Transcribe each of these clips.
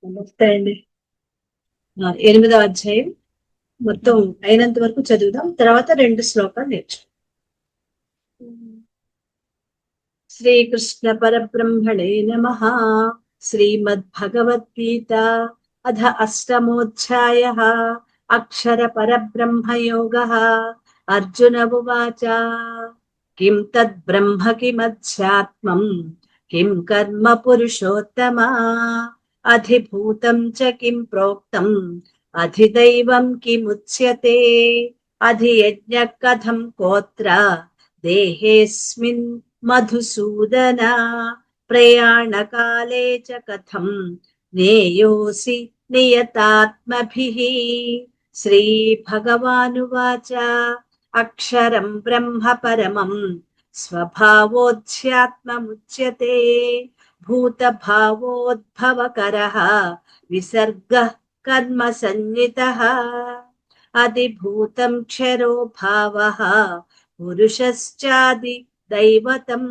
నమస్తే అండి. 8వ అధ్యాయం మొత్తం అయినంత వరకు చదువుదాం. తర్వాత 2 శ్లోకాలు నేర్చుకుందాం. శ్రీకృష్ణ పరబ్రహ్మణే నమః. శ్రీమద్భగవద్గీత అథ అష్టమోధ్యాయః. అక్షర పరబ్రహ్మ యోగః. అర్జున ఉవాచ కిం తద్బ్రహ్మ కిమధ్యాత్మం కిం కర్మ పురుషోత్తమా అధిభూతం చ కిం ప్రోక్తం అధిదైవం కిముచ్యతే అధియజ్ఞ కథం కోత్ర దేహేస్మిన్ మధుసూదన ప్రయాణకాలే చ కథం జ్ఞేయోసి నియతాత్మభిః. శ్రీ భగవానువాచ అక్షరం బ్రహ్మ పరమం స్వభావోధ్యాత్మముచ్యతే భూతభావోద్భవకరః విసర్గః కర్మ సంజ్ఞితః అధిభూతం క్షరో భావః పురుషశ్చాది దైవతం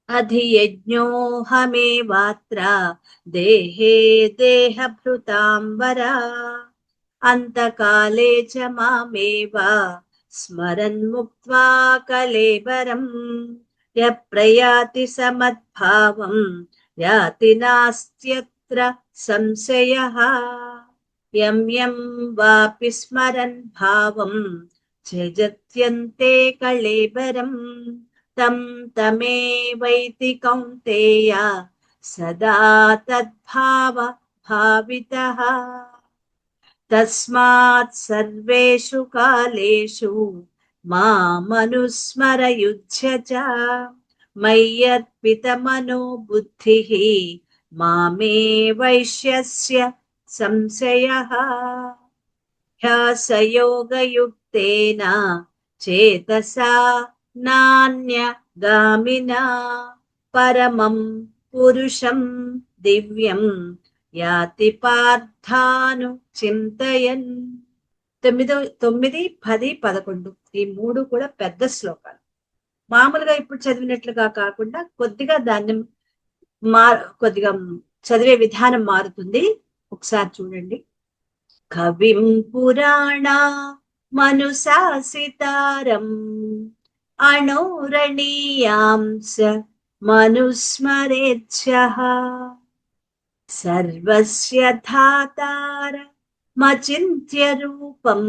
అధియజ్ఞోహమేవాత్ర దేహే దేహభృతాంబర అంతకాలే చ మామేవ స్మరన్ ముక్త్వా కళేబరం యప్రయాతి సమద్భావం యాతి నాస్త్యత్ర సంశయః. యం యం వాపి స్మరన్ భావం త్యజత్యంతే కళేబరం తం తమేవైతి కౌంతేయ సదా తద్భావ భావితః. తస్మాత్ సర్వేషు కాలేషు మామనుస్మరయుధ్య చ మయ్యర్పితమనో బుద్ధిః మామే వైష్యస్య సంశయః. ధ్యాసయోగయుక్తేన చేతసా నాన్యగామినా పరమం పురుషం దివ్యం యాతి పార్థాను చింతయన్. 9, 10, 11 ఈ 3 కూడా పెద్ద శ్లోకాలు. మామూలుగా ఇప్పుడు చదివినట్లుగా కాకుండా కొద్దిగా దాన్ని కొద్దిగా చదివే విధానం మారుతుంది. ఒకసారి చూడండి. కవిం పురాణ మనుశాసితారం అణోరణీయాంస మనుస్మరేచ్ఛః సర్వస్య ధాతార మచింత్య రూపం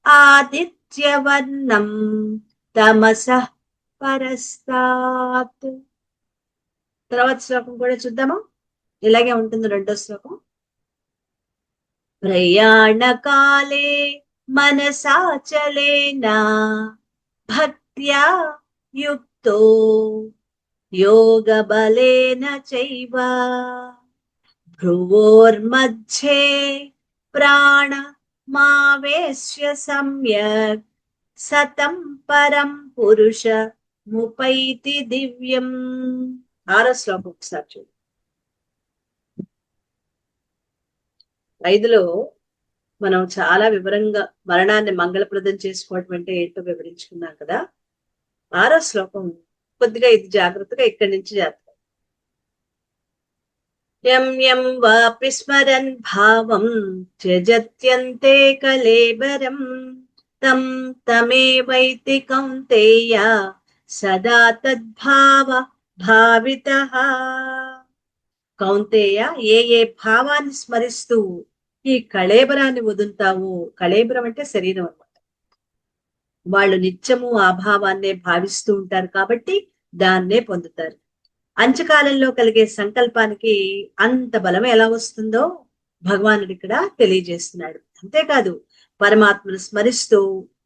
ఆదిత్యవర్ణం తమసః పరస్తాత్. తర్వాత శ్లోకం కూడా చూద్దామా? ఇలాగే ఉంటుంది రెండో శ్లోకం. ప్రయాణకాలే మనసాచలేన భక్త్యా యుక్తో యోగబలేన చైవ భ్రువోర్మధ్యే ప్రాణమావేశ్య సమ్యక్ సతం పరం పురుష ముపైతి దివ్యం. 6వ శ్లోకం ఒకసారి చూడు. 5లో మనం చాలా వివరంగా మరణాన్ని మంగళప్రదం చేసుకోవటం అంటే ఏంటో వివరించుకున్నాం కదా. 6వ శ్లోకం కొద్దిగా ఇది జాగ్రత్తగా ఇక్కడి నుంచి జాగ్రత్త. యం యం వాపి స్మరన్ భావం త్యజత్యంతే కళేబరం తం తమేవైతి కౌంతేయ సదా తద్భావ భావితః. కౌంతేయ, ఏ ఏ భావాన్ని స్మరిస్తూ ఈ కళేబరాన్ని వదులుతావు. కళేబరం అంటే శరీరం అన్నమాట. వాళ్ళు నిత్యము ఆ భావాన్నే భావిస్తూ ఉంటారు కాబట్టి దాన్నే పొందుతారు. అంత్యకాలంలో కలిగే సంకల్పానికి అంత బలం ఎలా వస్తుందో భగవానుడు ఇక్కడ తెలియజేస్తున్నాడు. అంతేకాదు, పరమాత్మను స్మరిస్తూ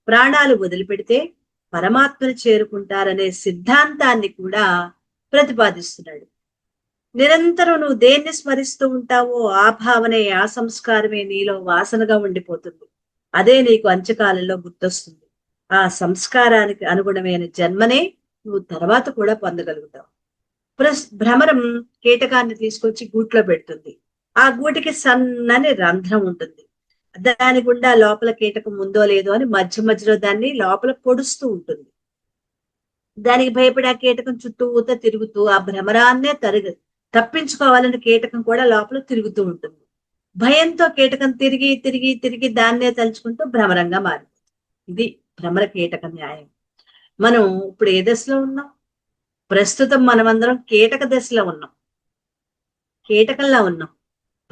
ప్రాణాలు వదిలిపెడితే పరమాత్మను చేరుకుంటారనే సిద్ధాంతాన్ని కూడా ప్రతిపాదిస్తున్నాడు. నిరంతరం నువ్వు దేన్ని స్మరిస్తూ ఉంటావో ఆ భావనే, ఆ సంస్కారమే నీలో వాసనగా ఉండిపోతుంది. అదే నీకు అంత్యకాలంలో గుర్తొస్తుంది. ఆ సంస్కారానికి అనుగుణమైన జన్మనే నువ్వు తర్వాత కూడా పొందగలుగుతావు. భ్రమరం కీటకాన్ని తీసుకొచ్చి గూట్లో పెడుతుంది. ఆ గూటికి సన్నని రంధ్రం ఉంటుంది. దాని గుండా లోపల కీటకం ఉందో లేదో అని మధ్య మధ్యలో దాన్ని లోపల పొడుస్తూ ఉంటుంది. దానికి భయపడి ఆ కీటకం చుట్టూతో తిరుగుతూ ఆ భ్రమరాన్నే తప్పించుకోవాలని కీటకం కూడా లోపల తిరుగుతూ ఉంటుంది. భయంతో కీటకం తిరిగి తిరిగి తిరిగి దాన్నే తలుచుకుంటూ భ్రమరంగా మారిపోతుంది. ఇది భ్రమర కీటక న్యాయం. మనం ఇప్పుడు ఏ దశలో ఉన్నాం? ప్రస్తుతం మనమందరం కీటక దశలో ఉన్నాం, కీటకంలా ఉన్నాం.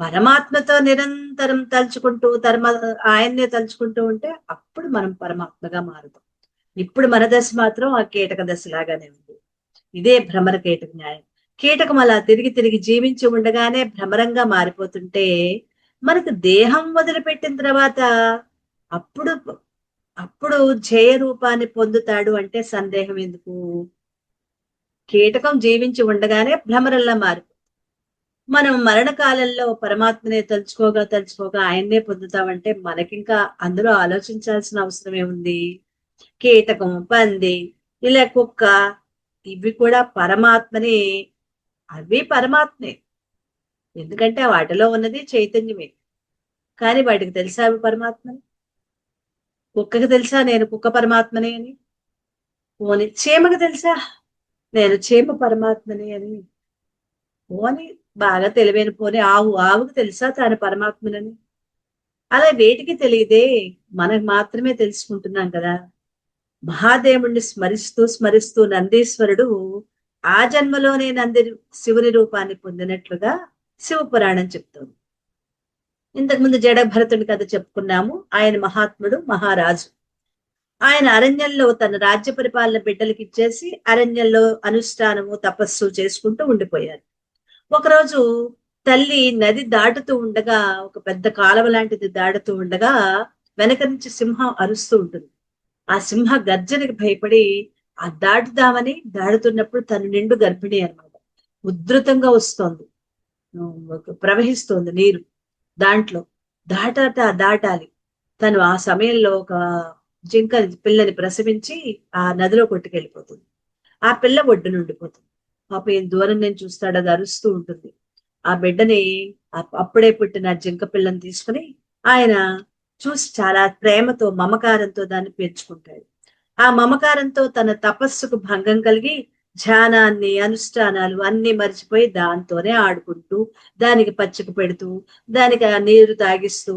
పరమాత్మతో నిరంతరం తలుచుకుంటూ ఆయన్నే తలుచుకుంటూ ఉంటే అప్పుడు మనం పరమాత్మగా మారుతాం. ఇప్పుడు మన దశ మాత్రం ఆ కీటక దశలాగానే ఉంది. ఇదే భ్రమర కీటక న్యాయం. కీటకం అలా తిరిగి తిరిగి జీవించి ఉండగానే భ్రమరంగా మారిపోతుంటే మనకు దేహం వదిలిపెట్టిన తర్వాత అప్పుడు అప్పుడు జయ రూపాన్ని పొందుతాడు అంటే సందేహం ఎందుకు? కీటకం జీవించి ఉండగానే భ్రమరంలా మారిపోతుంది. మనం మరణకాలంలో పరమాత్మనే తలుచుకోగా ఆయన్నే పొందుతామంటే మనకింకా అందులో ఆలోచించాల్సిన అవసరం ఏముంది? కీటకం, పంది, ఇలా కుక్క, ఇవి కూడా పరమాత్మని, అవి పరమాత్మే. ఎందుకంటే వాటిలో ఉన్నది చైతన్యమే. కానీ వాటికి తెలుసా అవి పరమాత్మని? కుక్కకి తెలుసా నేను కుక్క పరమాత్మని అని? పోని చీమకి తెలుసా నేను చీమ పరమాత్మని అని? పోని బాగా తెలివైన పోని ఆవుకి తెలుసా తాను పరమాత్మనని? అలా వేటికి తెలియదే, మనకు మాత్రమే తెలుసుకుంటున్నాం కదా. మహాదేవుణ్ణి స్మరిస్తూ స్మరిస్తూ నందీశ్వరుడు ఆ జన్మలోనే శివుని రూపాన్ని పొందినట్లుగా శివపురాణం చెప్తోంది. ఇంతకుముందు జడభరతుడి కథ చెప్పుకున్నాము. ఆయన మహాత్ముడు, మహారాజు. ఆయన అరణ్యంలో తన రాజ్య పరిపాలన బిడ్డలకి ఇచ్చేసి అరణ్యంలో అనుష్ఠానము తపస్సు చేసుకుంటూ ఉండిపోయారు. ఒకరోజు తల్లి నది దాటుతూ ఉండగా, ఒక పెద్ద కాలువ లాంటిది దాటుతూ ఉండగా వెనక నుంచి సింహం అరుస్తూ ఉంటుంది. ఆ సింహ గర్జనకి భయపడి ఆ దాటుతున్నప్పుడు తను నిండు గర్భిణి అనమాట. ఉధృతంగా వస్తోంది, ప్రవహిస్తోంది నీరు. దాంట్లో దాటాలి. తను ఆ సమయంలో ఒక జింక పిల్లని ప్రసవించి ఆ నదిలో కొట్టుకెళ్ళిపోతుంది. ఆ పిల్ల ఒడ్డు నుండిపోతుంది. పాప ఏం దూరం నేను చూస్తాడు, అది అరుస్తూ ఉంటుంది. ఆ బిడ్డని, అప్పుడే పుట్టిన జింక పిల్లని తీసుకుని ఆయన చూసి చాలా ప్రేమతో మమకారంతో దాన్ని పెంచుకుంటాడు. ఆ మమకారంతో తన తపస్సుకు భంగం కలిగి ధ్యానాన్ని, అనుష్ఠానాలు అన్ని మర్చిపోయి దాంతోనే ఆడుకుంటూ, దానికి పచ్చిక పెడుతూ, దానికి ఆ నీరు తాగిస్తూ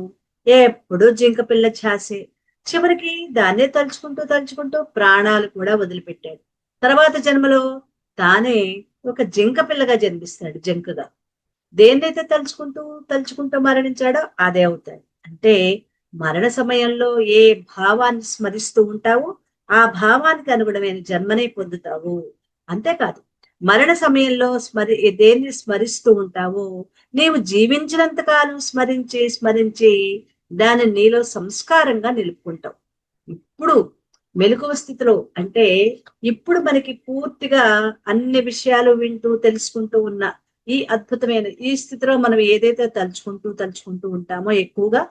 ఎప్పుడు జింక పిల్ల ఛాసే. చివరికి దాన్నే తలుచుకుంటూ ప్రాణాలు కూడా వదిలిపెట్టాడు. తర్వాత జన్మలో తానే ఒక జింక పిల్లగా జన్మిస్తాడు. జింకగా దేన్నైతే తలుచుకుంటూ మరణించాడో అదే అవుతాడు. అంటే మరణ సమయంలో ఏ భావాన్ని స్మరిస్తూ ఉంటావో ఆ భావానికి అనుగుణమైన జన్మనే పొందుతావు. అంతేకాదు, మరణ సమయంలో దేన్ని స్మరిస్తూ ఉంటావో నీవు జీవించినంత కాలం స్మరించి దానిని నీలో సంస్కారంగా నిలుపుకుంటావు. ఇప్పుడు మెలకువ స్థితిలో అంటే ఇప్పుడు మనకి పూర్తిగా అన్ని విషయాలు వింటూ తెలుసుకుంటూ ఉన్న ఈ అద్భుతమైన ఈ స్థితిలో మనం ఏదైతే తలుచుకుంటూ ఉంటామో ఎక్కువగా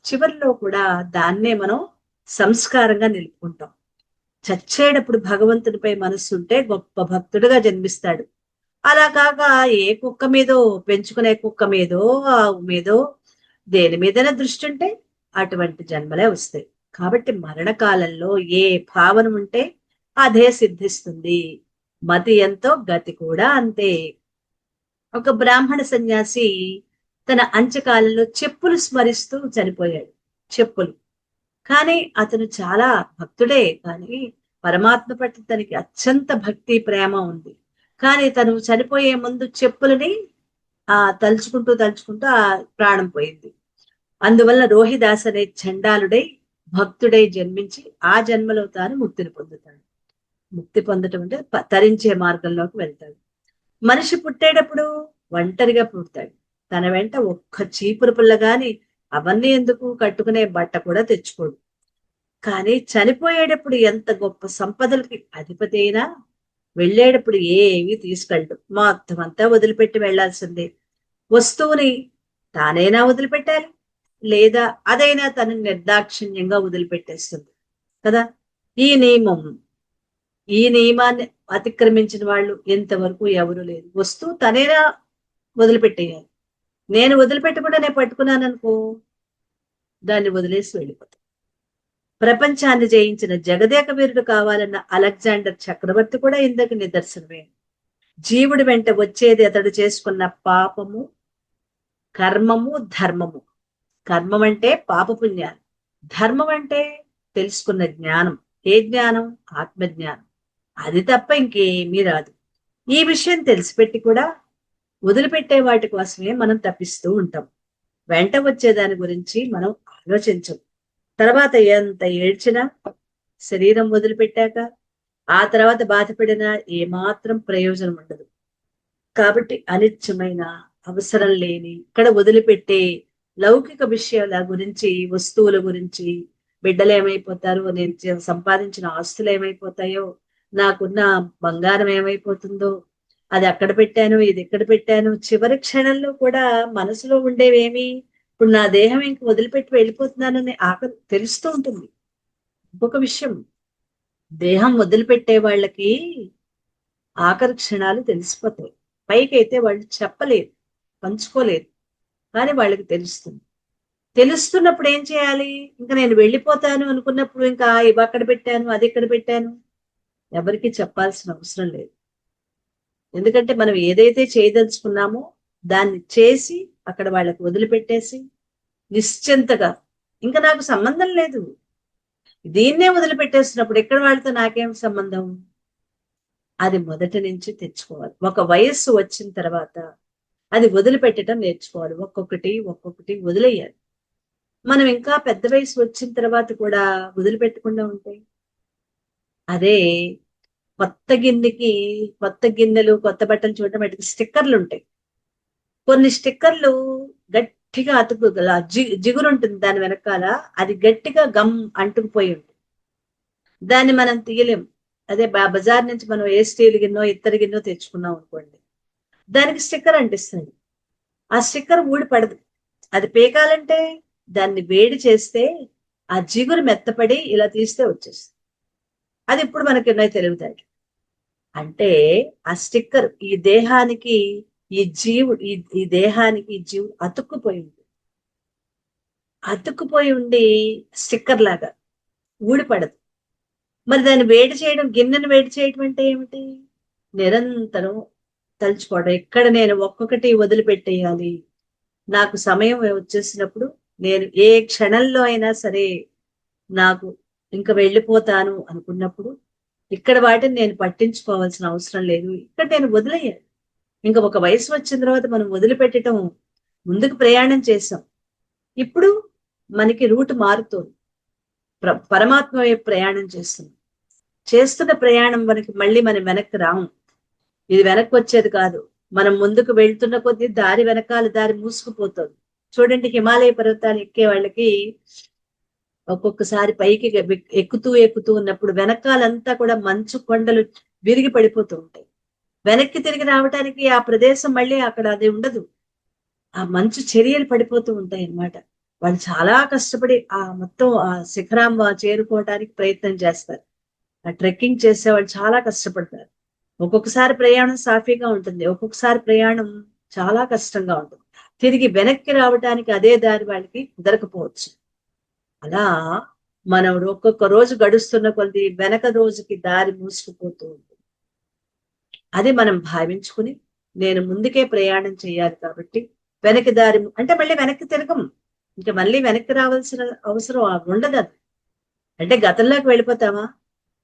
చివరిలో కూడా దాన్నే మనం సంస్కారంగా నిలుపుకుంటాం. చచ్చేటప్పుడు భగవంతునిపై మనస్సు ఉంటే గొప్ప భక్తుడిగా జన్మిస్తాడు. అలా కాక ఏ కుక్క మీదో, పెంచుకునే కుక్క మీదో, ఆవు మీదో, దేని మీదైనా దృష్టి ఉంటే అటువంటి జన్మలే వస్తాయి. కాబట్టి మరణకాలంలో ఏ భావన ఉంటే అదే సిద్ధిస్తుంది. మతి ఎంతో గతి కూడా అంతే. ఒక బ్రాహ్మణ సన్యాసి తన అంత్యకాలంలో చెప్పులు స్మరిస్తూ చనిపోయాడు. చెప్పులు. కానీ అతను చాలా భక్తుడే, కానీ పరమాత్మ పట్ల తనకి అత్యంత భక్తి ప్రేమ ఉంది. కానీ తను చనిపోయే ముందు చెప్పులని తలుచుకుంటూ ఆ ప్రాణం పోయింది. అందువల్ల రోహిదాస్ అనే చండాలుడై భక్తుడై జన్మించి ఆ జన్మలో తాను ముక్తిని పొందుతాడు. ముక్తి పొందటం అంటే తరించే మార్గంలోకి వెళ్తాడు. మనిషి పుట్టేటప్పుడు ఒంటరిగా పుడతాడు. తన వెంట ఒక్క చీపురు పుల్ల గాని, అవన్నీ ఎందుకు, కట్టుకునే బట్ట కూడా తెచ్చుకోడు. కానీ చనిపోయేటప్పుడు ఎంత గొప్ప సంపదలకి అధిపతి అయినా వెళ్ళేటప్పుడు ఏమీ తీసుకెళ్ళడు. మొత్తం అంతా వదిలిపెట్టి వెళ్లాల్సిందే. వస్తువుని తానైనా వదిలిపెట్టాలి, లేదా అదైనా తనని నిర్దాక్షిణ్యంగా వదిలిపెట్టేస్తుంది కదా. ఈ నియమాన్ని అతిక్రమించిన వాళ్ళు ఎంతవరకు ఎవరు లేదు. వస్తువు తనైనా వదిలిపెట్టేయాలి. నేను వదిలిపెట్టకుండా నేను పట్టుకున్నాను అనుకో, దాన్ని వదిలేసి వెళ్ళిపోతాను. ప్రపంచాన్ని జయించిన జగదేక వీరుడు కావాలన్న అలెగ్జాండర్ చక్రవర్తి కూడా ఇందుకు నిదర్శనమే. జీవుడి వెంట వచ్చేది అతడు చేసుకున్న పాపము, కర్మము, ధర్మము. కర్మం అంటే పాపపుణ్యాలు, ధర్మం అంటే తెలుసుకున్న జ్ఞానం. ఏ జ్ఞానం? ఆత్మజ్ఞానం. అది తప్ప ఇంకేమీ రాదు. ఈ విషయం తెలిసిపెట్టి కూడా వదిలిపెట్టే వాటి కోసమే మనం తప్పిస్తూ ఉంటాం. వెంట వచ్చే దాని గురించి మనం ఆలోచించం. తర్వాత ఎంత ఏడ్చినా, శరీరం వదిలిపెట్టాక ఆ తర్వాత బాధపడినా ఏమాత్రం ప్రయోజనం ఉండదు. కాబట్టి అనిత్యమైన, అవసరం లేని, ఇక్కడ వదిలిపెట్టే లౌకిక విషయాల గురించి, వస్తువుల గురించి, బిడ్డలు ఏమైపోతారు, నేను సంపాదించిన ఆస్తులు ఏమైపోతాయో, నాకున్న బంగారం ఏమైపోతుందో, అది అక్కడ పెట్టాను, ఇది ఎక్కడ పెట్టాను, చివరి క్షణంలో కూడా మనసులో ఉండేవేమి, ఇప్పుడు నా దేహం ఇంక వదిలిపెట్టి వెళ్ళిపోతున్నానని ఆకలి తెలుస్తూ ఉంటుంది. ఇంకొక విషయం, దేహం వదిలిపెట్టే వాళ్ళకి ఆఖరి క్షణాలు తెలిసిపోతాయి. పైకైతే వాళ్ళు చెప్పలేరు, పంచుకోలేరు, కానీ వాళ్ళకి తెలుస్తుంది. తెలుస్తున్నప్పుడు ఏం చేయాలి? ఇంకా నేను వెళ్ళిపోతాను అనుకున్నప్పుడు ఇంకా ఇవి అక్కడ పెట్టాను, అది ఇక్కడ పెట్టాను, ఎవరికి చెప్పాల్సిన అవసరం లేదు. ఎందుకంటే మనం ఏదైతే చేయదలుచుకున్నామో దాన్ని చేసి అక్కడ వాళ్ళకి వదిలిపెట్టేసి నిశ్చింతగా, ఇంకా నాకు సంబంధం లేదు, దీన్నే వదిలిపెట్టేస్తున్నప్పుడు ఎక్కడ వాళ్ళతో నాకేం సంబంధం? అది మొదటి నుంచి తెచ్చుకోవాలి. ఒక వయస్సు వచ్చిన తర్వాత అది వదిలిపెట్టడం నేర్చుకోవాలి. ఒక్కొక్కటి ఒక్కొక్కటి వదిలేయాలి. మనం ఇంకా పెద్ద వయసు వచ్చిన తర్వాత కూడా వదిలిపెట్టకుండా ఉంటాయి. అదే కొత్త గిన్నెకి, కొత్త గిన్నెలు, కొత్త బట్టలు చూడటం, వాటికి స్టిక్కర్లు ఉంటాయి. కొన్ని స్టిక్కర్లు గట్టిగా అతుకు, జిగురు ఉంటుంది దాని వెనకాల, అది గట్టిగా గమ్ అంటుకుపోయి ఉంటుంది, దాన్ని మనం తీయలేం. అదే బజార్ నుంచి మనం ఏ స్టీల్ గిన్నో, ఇత్తడి గిన్నో తెచ్చుకున్నాం అనుకోండి, దానికి స్టిక్కర్ అంటిస్తుంది. ఆ స్టిక్కర్ ఊడి పడదు. అది పీకాలంటే దాన్ని వేడి చేస్తే ఆ జిగురు మెత్తపడి ఇలా తీస్తే వచ్చేస్తుంది. అది ఇప్పుడు మనకి ఉన్నాయి తెలివితేటలు. అంటే ఆ స్టిక్కర్ ఈ దేహానికి, ఈ జీవుడు, ఈ దేహానికి ఈ జీవుడు అతుక్కుపోయి ఉంది. అతుక్కుపోయి ఉండి స్టిక్కర్ లాగా ఊడిపడదు. మరి దాన్ని వేడి చేయడం, గిన్నెను వేడి చేయడం అంటే ఏమిటి? నిరంతరం తలుచుకోవడం. ఎక్కడ నేను ఒక్కొక్కటి వదిలిపెట్టేయాలి, నాకు సమయం వచ్చేసినప్పుడు, నేను ఏ క్షణంలో అయినా సరే నాకు ఇంకా వెళ్ళిపోతాను అనుకున్నప్పుడు, ఇక్కడ వాటిని నేను పట్టించుకోవాల్సిన అవసరం లేదు, ఇక్కడ నేను వదిలేయాలి. ఇంకా ఒక వయసు వచ్చిన తర్వాత మనం వదిలిపెట్టడం, ముందుకు ప్రయాణం చేసాం, ఇప్పుడు మనకి రూట్ మారుతోంది, పరమాత్మ వైపు ప్రయాణం చేస్తున్నాం. చేస్తున్న ప్రయాణం మనకి మళ్ళీ మనం వెనక్కి రాము. ఇది వెనక్కి వచ్చేది కాదు. మనం ముందుకు వెళ్తున్న కొద్దీ దారి వెనకాల దారి మూసుకుపోతుంది. చూడండి, హిమాలయ పర్వతాలు ఎక్కే వాళ్ళకి ఒక్కొక్కసారి పైకి ఎక్కుతూ ఎక్కుతూ ఉన్నప్పుడు వెనకాలంతా కూడా మంచు కొండలు విరిగి పడిపోతూ ఉంటాయి. వెనక్కి తిరిగి రావడానికి ఆ ప్రదేశం మళ్ళీ అక్కడ అది ఉండదు. ఆ మంచు చర్యలు పడిపోతూ ఉంటాయి అన్నమాట. వాళ్ళు చాలా కష్టపడి ఆ మొత్తం ఆ శిఖరం చేరుకోవడానికి ప్రయత్నం చేస్తారు. ఆ ట్రెక్కింగ్ చేసే వాళ్ళు చాలా కష్టపడతారు. ఒక్కొక్కసారి ప్రయాణం సాఫీగా ఉంటుంది, ఒక్కొక్కసారి ప్రయాణం చాలా కష్టంగా ఉంటుంది. తిరిగి వెనక్కి రావడానికి అదే దారి వాళ్ళకి కుదరకపోవచ్చు. అలా మనం ఒక్కొక్క రోజు గడుస్తున్న కొద్ది వెనక రోజుకి దారి మూసుకుపోతూ ఉంటుంది. అది మనం భావించుకుని నేను ముందుకే ప్రయాణం చేయాలి కాబట్టి వెనక్కి దారి అంటే మళ్ళీ వెనక్కి తిరగం, ఇంకా మళ్ళీ వెనక్కి రావాల్సిన అవసరం ఉండదు. అది అంటే గతంలోకి వెళ్ళిపోతామా?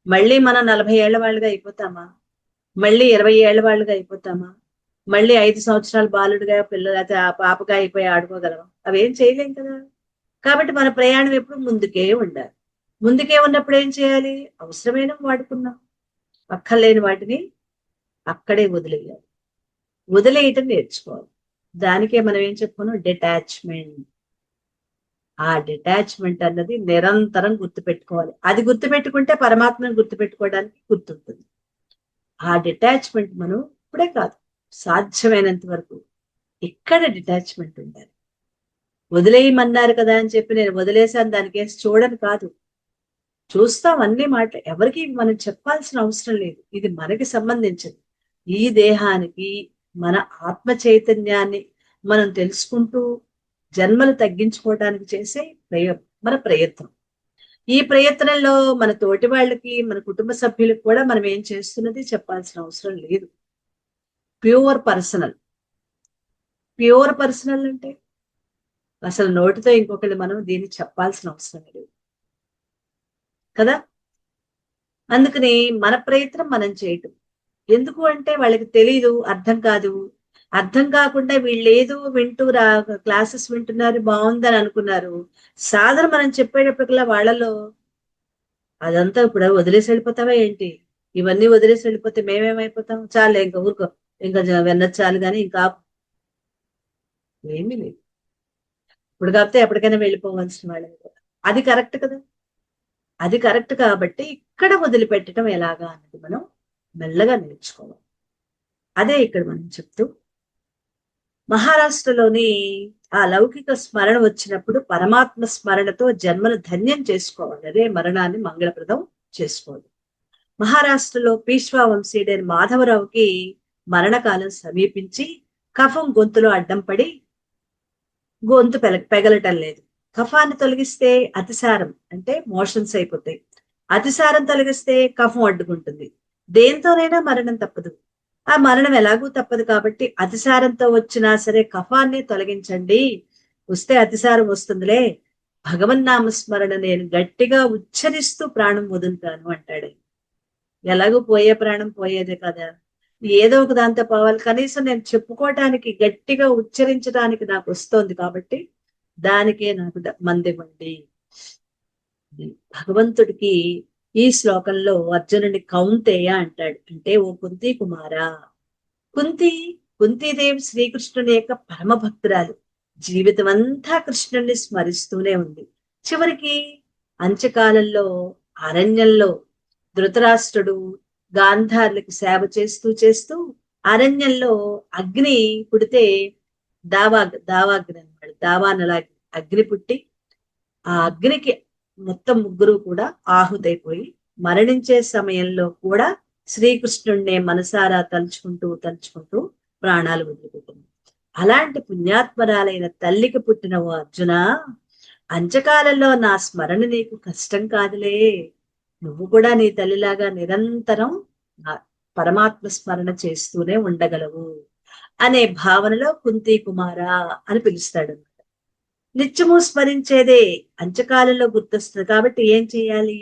మళ్ళీ మనం 40 ఏళ్ల వాళ్ళుగా అయిపోతామా? మళ్ళీ 20 ఏళ్ల వాళ్ళుగా అయిపోతామా? మళ్ళీ 5 సంవత్సరాల బాలుడిగా పిల్లలైతే ఆ పాపగా అయిపోయి ఆడుకోగలమా? అవేం చేయలేం కదా. కాబట్టి మన ప్రయాణం ఎప్పుడు ముందుకే ఉండాలి. ముందుకే ఉన్నప్పుడు ఏం చేయాలి? అవసరమైన వాడుకున్నాం, అక్కర్లేని వాటిని అక్కడే వదిలేయాలి. వదిలేయటం నేర్చుకోవాలి. దానికే మనం ఏం చెప్పుకున్నాం? డిటాచ్మెంట్. ఆ డిటాచ్మెంట్ అన్నది నిరంతరం గుర్తుపెట్టుకోవాలి. అది గుర్తుపెట్టుకుంటే పరమాత్మను గుర్తుపెట్టుకోవడానికి గుర్తుంటుంది. ఆ డిటాచ్మెంట్ మనం ఇప్పుడే కాదు, సాధ్యమైనంత వరకు ఇక్కడ డిటాచ్మెంట్ ఉండాలి. వదిలేయమన్నారు కదా అని చెప్పి నేను వదిలేశాను, దానికేసి చూడని కాదు. చూస్తాం అన్ని మాటలు, ఎవరికి మనం చెప్పాల్సిన అవసరం లేదు. ఇది మనకి సంబంధించింది. ఈ దేహానికి, మన ఆత్మ చైతన్యాన్ని మనం తెలుసుకుంటూ జన్మలు తగ్గించుకోవడానికి చేసే మన ప్రయత్నం. ఈ ప్రయత్నంలో మన తోటి వాళ్ళకి, మన కుటుంబ సభ్యులకు కూడా మనం ఏం చేస్తున్నది చెప్పాల్సిన అవసరం లేదు. Pure personal. ప్యూర్ పర్సనల్ అంటే అసలు నోటితో ఇంకొకళ్ళు మనం దీన్ని చెప్పాల్సిన అవసరం లేదు కదా. అందుకని మన ప్రయత్నం మనం చేయటం. ఎందుకు అంటే వాళ్ళకి తెలీదు, అర్థం కాదు. అర్థం కాకుండా వీళ్ళేదో వింటూ క్లాసెస్ వింటున్నారు, బాగుందని అనుకున్నారు. సాధన మనం చెప్పేటప్పటికల్లా వాళ్ళలో అదంతా ఇప్పుడు వదిలేసి వెళ్ళిపోతావా ఏంటి, ఇవన్నీ వదిలేసి వెళ్ళిపోతే మేమేమైపోతాం, చాలే ఇంకా ఊరుకో, ఇంకా విన్నది చాలు కానీ ఇంకా ఏమీ లేదు. ఇప్పుడు కాకపోతే ఎప్పటికైనా వెళ్ళిపోవాల్సిన వాళ్ళని కూడా. అది కరెక్ట్ కదా. అది కరెక్ట్ కాబట్టి ఇక్కడ వదిలిపెట్టడం ఎలాగా అన్నది మనం మెల్లగా నేర్చుకోవాలి. అదే ఇక్కడ మనం చెప్తూ, మహారాష్ట్రలోని ఆ లౌకిక స్మరణ వచ్చినప్పుడు పరమాత్మ స్మరణతో జన్మను ధన్యం చేసుకోవాలి. అదే మరణాన్ని మంగళప్రదం చేసుకోవాలి. మహారాష్ట్రలో పీష్వా వంశీయుడైన మాధవరావుకి మరణకాలం సమీపించి కఫం గొంతులో అడ్డం పడి గొంతు పెగలటం లేదు. కఫాన్ని తొలగిస్తే అతిసారం అంటే మోషన్స్ అయిపోతాయి. అతిసారం తొలగిస్తే కఫం అడ్డుకుంటుంది. దేంతోనైనా మరణం తప్పదు. ఆ మరణం ఎలాగూ తప్పదు కాబట్టి అతిసారంతో వచ్చినా సరే కఫాన్ని తొలగించండి. వస్తే అతిసారం వస్తుందిలే, భగవన్నామ స్మరణ నేను గట్టిగా ఉచ్చరిస్తూ ప్రాణం వదులుతాను అంటాడు. ఎలాగూ పోయే ప్రాణం పోయేదే కదా, ఏదో ఒక దాంతో పోవాలి. కనీసం నేను చెప్పుకోవటానికి గట్టిగా ఉచ్చరించడానికి నాకు వస్తోంది కాబట్టి దానికే నాకు మందివ్వండి. భగవంతుడికి ఈ శ్లోకంలో అర్జునుడి కౌంతేయ అంటాడు. అంటే ఓ కుంతి కుమారా, కుంతీదేవి శ్రీకృష్ణుని యొక్క పరమ భక్తురాలు. జీవితం అంతా కృష్ణుణ్ణి స్మరిస్తూనే ఉంది. చివరికి అంత్యకాలంలో అరణ్యంలో ధృతరాష్ట్రుడు గాంధార్లకి సేవ చేస్తూ చేస్తూ అరణ్యంలో అగ్ని పుడితే దావాగ్ని అనమాట, దావానలా అగ్ని పుట్టి ఆ అగ్నికి మొత్తం ముగ్గురు కూడా ఆహుతైపోయి మరణించే సమయంలో కూడా శ్రీకృష్ణుడినే మనసారా తలుచుకుంటూ ప్రాణాలు వదిలిపెట్టింది. అలాంటి పుణ్యాత్మరాలైన తల్లికి పుట్టిన ఓ అర్జున, అంత్యకాలంలో నా స్మరణ నీకు కష్టం కాదులే. నువ్వు కూడా నీ తల్లిలాగా నిరంతరం పరమాత్మ స్మరణ చేస్తూనే ఉండగలవు అనే భావనలో కుంతి కుమారా అని పిలుస్తాడు. నిత్యము స్మరించేదే అంత్యకాలంలో గుర్తొస్తుంది కాబట్టి ఏం చేయాలి?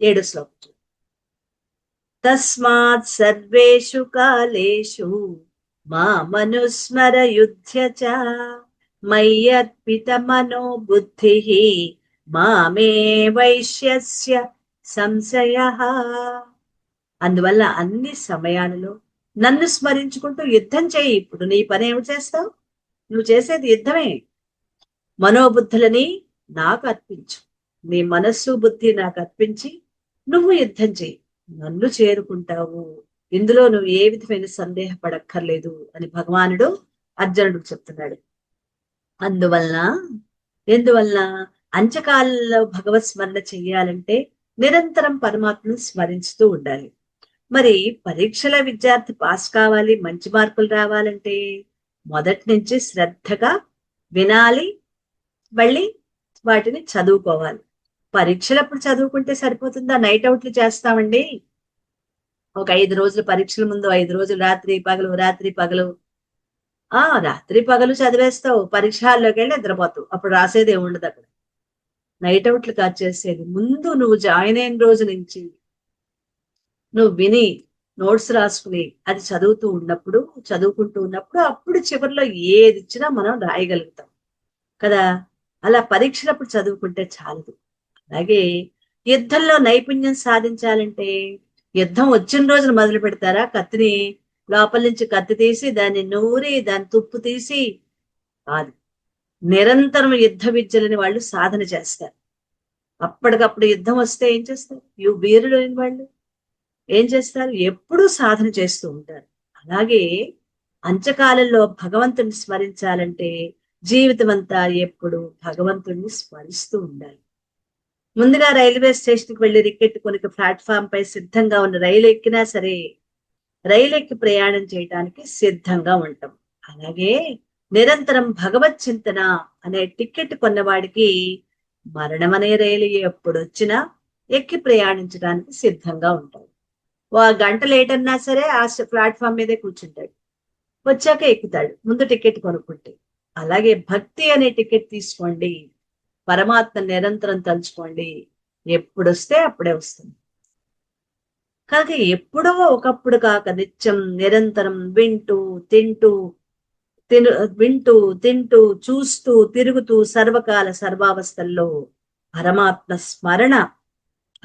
7వ శ్లోకం. తస్మాత్ సర్వేషు కాలేషు మామనుస్మర యుధ్య చ మయ్యర్పిత మనో బుద్ధి మామే వైశ్యస్య సంశయః. అందువల్ల అన్ని సమయాలలో నన్ను స్మరించుకుంటూ యుద్ధం చేయి. ఇప్పుడు నీ పని ఏమి చేస్తావు? నువ్వు చేసేది యుద్ధమే. మనోబుద్ధులని నాకు అర్పించు, నీ మనస్సు బుద్ధి నాకు అర్పించి నువ్వు యుద్ధం చేయి, నన్ను చేరుకుంటావు. ఇందులో నువ్వు ఏ విధమైన సందేహపడక్కర్లేదు అని భగవానుడు అర్జునుడికి చెప్తున్నాడు. ఎందువల్ల అంత్యకాలంలో భగవత్ స్మరణ చెయ్యాలంటే నిరంతరం పరమాత్మను స్మరించుతూ ఉండాలి. మరి పరీక్షల విద్యార్థి పాస్ కావాలి, మంచి మార్కులు రావాలంటే మొదటి నుంచి శ్రద్ధగా వినాలి, మళ్ళీ వాటిని చదువుకోవాలి. పరీక్షలప్పుడు చదువుకుంటే సరిపోతుందా? నైట్ అవుట్లు చేస్తామండి. ఒక 5 రోజులు పరీక్షల ముందు 5 రోజులు రాత్రి పగలు రాత్రి పగలు చదివేస్తావు, పరీక్ష హాల్లోకి వెళ్ళి నిద్రపోతావు. అప్పుడు రాసేది ఏముండదు అక్కడ. నైట్ అవుట్లు కాదు చేసేది. ముందు నువ్వు జాయిన్ అయిన రోజు నుంచి నువ్వు విని నోట్స్ రాసుకుని అది చదువుకుంటూ ఉన్నప్పుడు అప్పుడు చివరిలో ఏది ఇచ్చినా మనం రాయగలుగుతాం కదా. అలా పరీక్షలప్పుడు చదువుకుంటే చాలదు. అలాగే యుద్ధంలో నైపుణ్యం సాధించాలంటే యుద్ధం వచ్చిన రోజున మొదలు పెడతారా? కత్తిని లోపల నుంచి కత్తి తీసి దాన్ని నూరి దాన్ని తుప్పు తీసి కాదు. నిరంతరం యుద్ధ విద్యలని వాళ్ళు సాధన చేస్తారు. అప్పటికప్పుడు యుద్ధం వస్తే ఏం చేస్తారు? వీరులు వాళ్ళు ఏం చేస్తారు? ఎప్పుడూ సాధన చేస్తూ ఉంటారు. అలాగే అంత్యకాలంలో భగవంతుని స్మరించాలంటే జీవితం అంతా ఎప్పుడు భగవంతుణ్ణి స్మరిస్తూ ఉండాలి. ముందుగా రైల్వే స్టేషన్కి వెళ్లి టికెట్ కొనికి ప్లాట్ఫామ్ పై సిద్ధంగా ఉన్న రైలు ఎక్కినా సరే రైలు ఎక్కి ప్రయాణం చేయడానికి సిద్ధంగా ఉంటాం. అలాగే నిరంతరం భగవత్ చింతన అనే టికెట్ కొన్నవాడికి మరణం అనే రైలు ఎప్పుడొచ్చినా ఎక్కి ప్రయాణించడానికి సిద్ధంగా ఉంటాడు. గంట లేట్ అన్నా సరే ఆ ప్లాట్ఫామ్ మీదే కూర్చుంటాడు. వచ్చాక ఎక్కుతాడు, ముందు టికెట్ కొనుక్కుంటే. అలాగే భక్తి అనే టికెట్ తీసుకోండి, పరమాత్మ నిరంతరం తలుచుకోండి, ఎప్పుడొస్తే అప్పుడే వస్తుంది. కనుక ఎప్పుడో ఒకప్పుడు కాక నిత్యం నిరంతరం వింటూ తింటూ చూస్తూ తిరుగుతూ సర్వకాల సర్వావస్థల్లో పరమాత్మ స్మరణ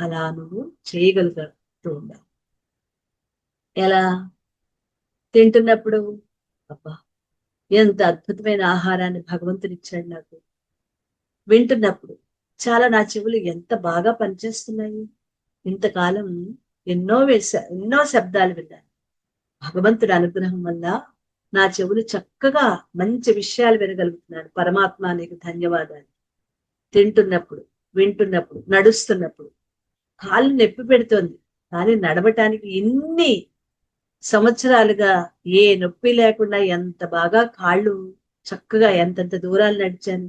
అలా నువ్వు చేయగలుగుతూ ఉండాలి. ఎలా? తింటున్నప్పుడు అబ్బా ఎంత అద్భుతమైన ఆహారాన్ని భగవంతుడు ఇచ్చాడు నాకు. వింటున్నప్పుడు చాలా నా చెవులు ఎంత బాగా పనిచేస్తున్నాయి, ఇంతకాలం ఎన్నో శబ్దాలు విన్నాను, భగవంతుడి అనుగ్రహం వల్ల నా చెవులు చక్కగా మంచి విషయాలు వినగలుగుతున్నాను, పరమాత్మ నీకు ధన్యవాదాలు. తింటున్నప్పుడు, వింటున్నప్పుడు, నడుస్తున్నప్పుడు కాళ్ళు నొప్పి పెడుతోంది, కానీ నడవటానికి ఇన్ని సంవత్సరాలుగా ఏ నొప్పి లేకుండా ఎంత బాగా కాళ్ళు చక్కగా ఎంతెంత దూరాలు నడిచాను.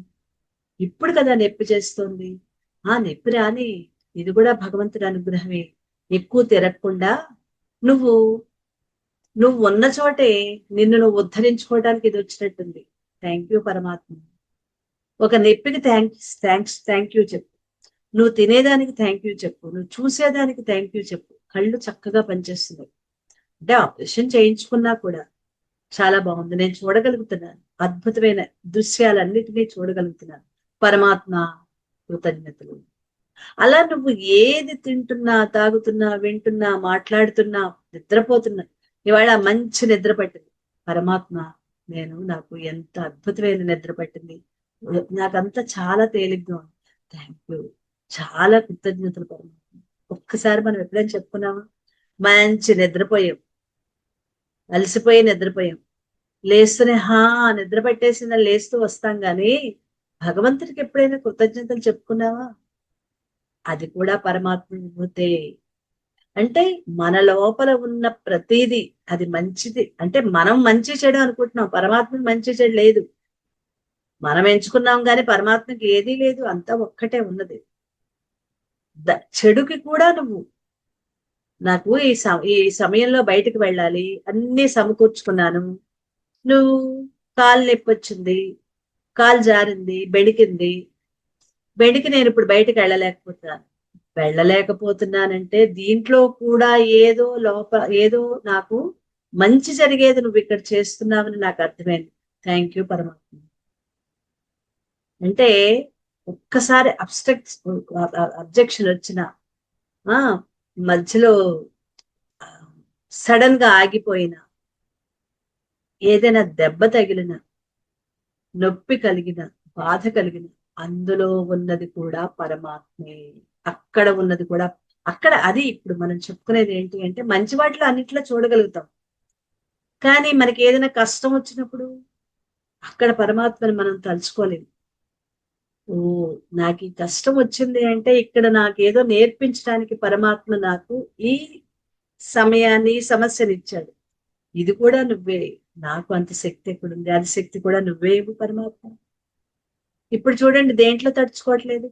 ఇప్పుడు కదా నొప్పి చేస్తోంది. నొప్పి రాని, ఇది కూడా భగవంతుడి అనుగ్రహమే. ఎక్కువ తిరగకుండా నువ్వు నువ్వు ఉన్న చోటే నిన్ను నువ్వు ఉద్ధరించుకోవడానికి ఇది వచ్చినట్టుంది. థ్యాంక్ యూ పరమాత్మ. ఒక నొప్పికి థ్యాంక్ యూ చెప్పు, నువ్వు తినేదానికి థ్యాంక్ యూ చెప్పు, నువ్వు చూసేదానికి థ్యాంక్ యూ చెప్పు. కళ్ళు చక్కగా పనిచేస్తున్నాయి. అంటే ఆపరేషన్ చేయించుకున్నా కూడా చాలా బాగుంది, నేను చూడగలుగుతున్నాను, అద్భుతమైన దృశ్యాలన్నిటినీ చూడగలుగుతున్నాను, పరమాత్మ కృతజ్ఞతలు. అలా నువ్వు ఏది తింటున్నా, తాగుతున్నా, వింటున్నా, మాట్లాడుతున్నా, నిద్రపోతున్నా, ఇవాళ మంచి నిద్ర పట్టింది, పరమాత్మ నాకు ఎంత అద్భుతమైన నిద్ర పట్టింది, నాకంతా చాలా తేలిగ్గా ఉంది, థ్యాంక్ యూ, చాలా కృతజ్ఞతలు పరమాత్మ. ఒక్కసారి మనం ఎప్పుడైనా చెప్పుకున్నామా? మంచి నిద్రపోయాం, అలసిపోయి నిద్రపోయాం, లేస్తూనే నిద్ర పట్టేసిందని లేస్తూ వస్తాం గాని భగవంతుడికి ఎప్పుడైనా కృతజ్ఞతలు చెప్పుకున్నావా? అది కూడా పరమాత్మ విభూతే. అంటే మన లోపల ఉన్న ప్రతిదీ అది మంచిది. అంటే మనం మంచి చెడు అనుకుంటున్నాం, పరమాత్మకి మంచి చెడు లేదు. మనం ఎంచుకున్నాం కానీ పరమాత్మకి ఏదీ లేదు, అంతా ఒక్కటే ఉన్నది. చెడుకి కూడా నువ్వు నాకు ఈ సమయంలో బయటకు వెళ్ళాలి, అన్ని సమకూర్చుకున్నాను, నువ్వు కాలు నొప్పి వచ్చింది, కాలు జారింది, బెడికి నేను ఇప్పుడు బయటకు వెళ్ళలేకపోతున్నానంటే దీంట్లో కూడా ఏదో నాకు మంచి జరిగేది నువ్వు ఇక్కడ చేస్తున్నావని నాకు అర్థమైంది. థ్యాంక్ యూ పరమాత్మ. అంటే ఒక్కసారి అబ్జెక్షన్ వచ్చిన మధ్యలో సడన్ గా ఆగిపోయిన, ఏదైనా దెబ్బ తగిలిన, నొప్పి కలిగిన, బాధ కలిగిన, అందులో ఉన్నది కూడా పరమాత్మే. అక్కడ ఉన్నది కూడా అది ఇప్పుడు మనం చెప్పుకునేది ఏంటి అంటే మంచి వాటిలో అన్నిట్లో చూడగలుగుతాం, కానీ మనకి ఏదైనా కష్టం వచ్చినప్పుడు అక్కడ పరమాత్మని మనం తలుచుకోలేము. నాకు ఈ కష్టం వచ్చింది అంటే ఇక్కడ నాకేదో నేర్పించడానికి పరమాత్మ నాకు ఈ సమయాన్ని సమస్యని ఇచ్చాడు, ఇది కూడా నువ్వే, నాకు అంత శక్తి ఎక్కడుంది, అది శక్తి కూడా నువ్వే ఇవ్వు పరమాత్మ. ఇప్పుడు చూడండి దేంట్లో తడుచుకోవట్లేదు.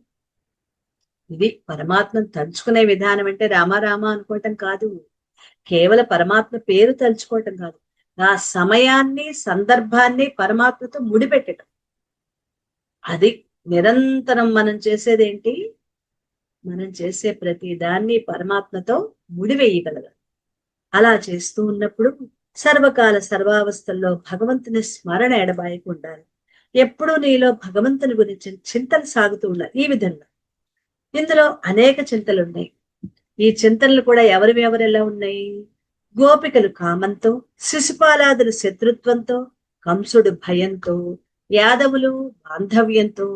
ఇది పరమాత్మను తలుచుకునే విధానం. అంటే రామ అనుకోవటం కాదు, కేవలం పరమాత్మ పేరు తలుచుకోవటం కాదు, ఆ సమయాన్ని సందర్భాన్ని పరమాత్మతో ముడిపెట్టడం. అది నిరంతరం మనం చేసేదేంటి, మనం చేసే ప్రతి దాన్ని పరమాత్మతో ముడివేయగలగాలి. అలా చేస్తూ ఉన్నప్పుడు సర్వకాల సర్వావస్థల్లో భగవంతుని స్మరణ ఎడబాయకుండాలి. ఎప్పుడూ నీలో భగవంతుని గురించి చింతలు సాగుతూ ఉండాలి. ఈ విధంగా ఇందులో అనేక చింతలు ఉన్నాయి. ఈ చింతనలు కూడా ఎవరెలా ఉన్నాయి? గోపికలు కామంతో, శిశుపాలాదులు శత్రుత్వంతో, కంసుడు భయంతో, యాదవులు బాంధవ్యంతో,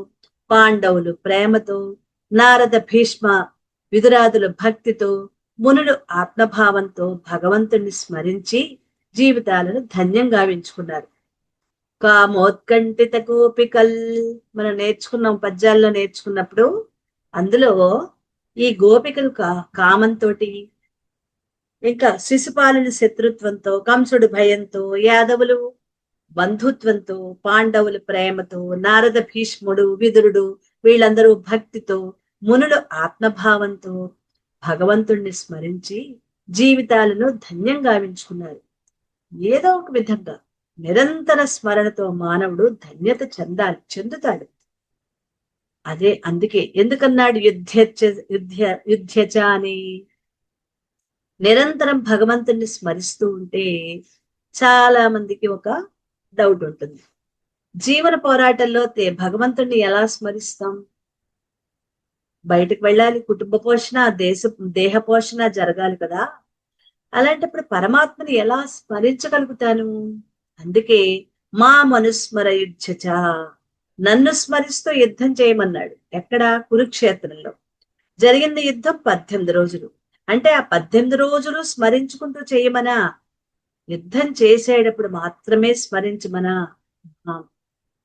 పాండవులు ప్రేమతో, నారద భీష్మ విదురాదులు భక్తితో, మునులు ఆత్మభావంతో భగవంతుణ్ణి స్మరించి జీవితాలను ధన్యంగా గావించుకున్నారు. కామోత్కంఠిత గోపికల్ మనం నేర్చుకున్నాం, పద్యాల్లో నేర్చుకున్నప్పుడు అందులో ఈ గోపికలు కామంతో, ఇంకా శిశుపాలుని శత్రుత్వంతో, కంసుడు భయంతో, యాదవులు బంధుత్వంతో, పాండవులు ప్రేమతో, నారద భీష్ముడు విదురుడు వీళ్ళందరూ భక్తితో, మునులు ఆత్మభావంతో భగవంతుణ్ణి స్మరించి జీవితాలను ధన్యంగా గావించుకున్నారు. ఏదో ఒక విధంగా నిరంతర స్మరణతో మానవుడు ధన్యత చెందుతాడు. అదే అందుకే ఎందుకన్నాడు యుధ్యచ అని. నిరంతరం భగవంతుణ్ణి స్మరిస్తూ ఉంటే చాలా మందికి ఒక డౌట్ ఉంటుంది. జీవన పోరాటంలో భగవంతుణ్ణి ఎలా స్మరిస్తాం? బయటకు వెళ్ళాలి, కుటుంబ పోషణ, దేహ పోషణ జరగాలి కదా. అలాంటప్పుడు పరమాత్మని ఎలా స్మరించగలుగుతాను? అందుకే మా మనుస్మర యుద్ధచ, నన్ను స్మరిస్తూ యుద్ధం చేయమన్నాడు. ఎక్కడ? కురుక్షేత్రంలో జరిగింది యుద్ధం 18 రోజులు. అంటే ఆ 18 రోజులు స్మరించుకుంటూ చేయమనా? యుద్ధం చేసేటప్పుడు మాత్రమే స్మరించమనా?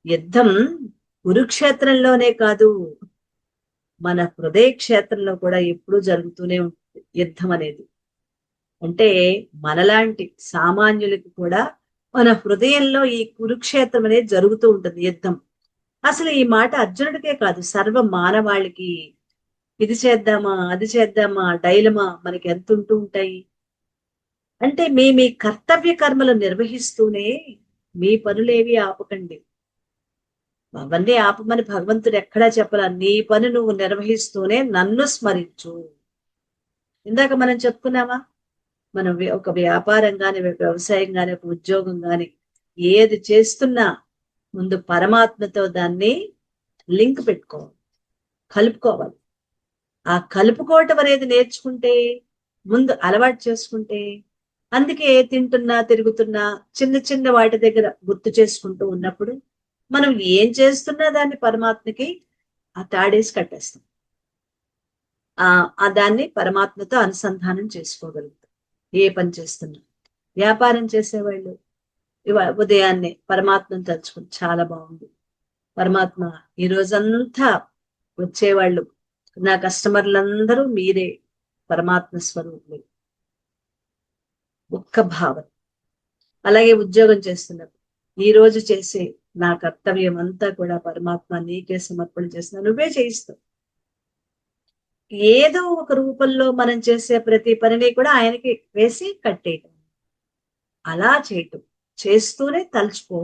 యుద్ధం కురుక్షేత్రంలోనే కాదు, మన హృదయ క్షేత్రంలో కూడా ఎప్పుడూ జరుగుతూనే ఉంటుంది యుద్ధం అనేది. అంటే మనలాంటి సామాన్యులకు కూడా మన హృదయంలో ఈ కురుక్షేత్రం అనేది జరుగుతూ ఉంటుంది యుద్ధం. అసలు ఈ మాట అర్జునుడికే కాదు, సర్వ మానవాళికి. ఇది చేద్దామా, అది చేద్దామా, డైలమా మనకి ఎంత ఉంటూ ఉంటాయి. అంటే మీ కర్తవ్య కర్మలు నిర్వహిస్తూనే మీ పనులేవి ఆపకండి. అవన్నీ ఆపమని భగవంతుడు ఎక్కడా చెప్పలా. నీ పని నువ్వు నిర్వహిస్తూనే నన్ను స్మరించు. ఇందాక మనం చెప్పుకున్నామా, మనం ఒక వ్యాపారం గాని, వ్యవసాయం గాని, ఒక ఉద్యోగం గాని ఏది చేస్తున్నా ముందు పరమాత్మతో దాన్ని లింక్ పెట్టుకోవాలి, కలుపుకోవాలి. ఆ కలుపుకోవటం అనేది నేర్చుకుంటే, ముందు అలవాటు చేసుకుంటే, అందుకే తింటున్నా తిరుగుతున్నా చిన్న చిన్న వాటి దగ్గర గుర్తు చేసుకుంటూ ఉన్నప్పుడు మనం ఏం చేస్తున్నా దాన్ని పరమాత్మకి ఆ తాడేసి కట్టేస్తాం. దాన్ని పరమాత్మతో అనుసంధానం చేసుకోగలుగుతాం. ఏ పని చేస్తున్నా, వ్యాపారం చేసేవాళ్ళు ఉదయాన్నే పరమాత్మను తలుచుకుని చాలా బాగుంది, పరమాత్మ ఈ రోజంతా వచ్చేవాళ్ళు నా కస్టమర్లందరూ మీరే పరమాత్మ స్వరూపులు, ఒక్క భావన. అలాగే ఉద్యోగం చేస్తున్నప్పుడు ఈ రోజు చేసే నా కర్తవ్యం అంతా కూడా పరమాత్మ నీకే సమర్పణ చేస్తున్నా, నువ్వే చేయిస్తావు. ఏదో ఒక రూపంలో మనం చేసే ప్రతి పనిని కూడా ఆయనకి వేసి కట్టేయటం, అలా చేయటం, చేస్తూనే తలుచుకో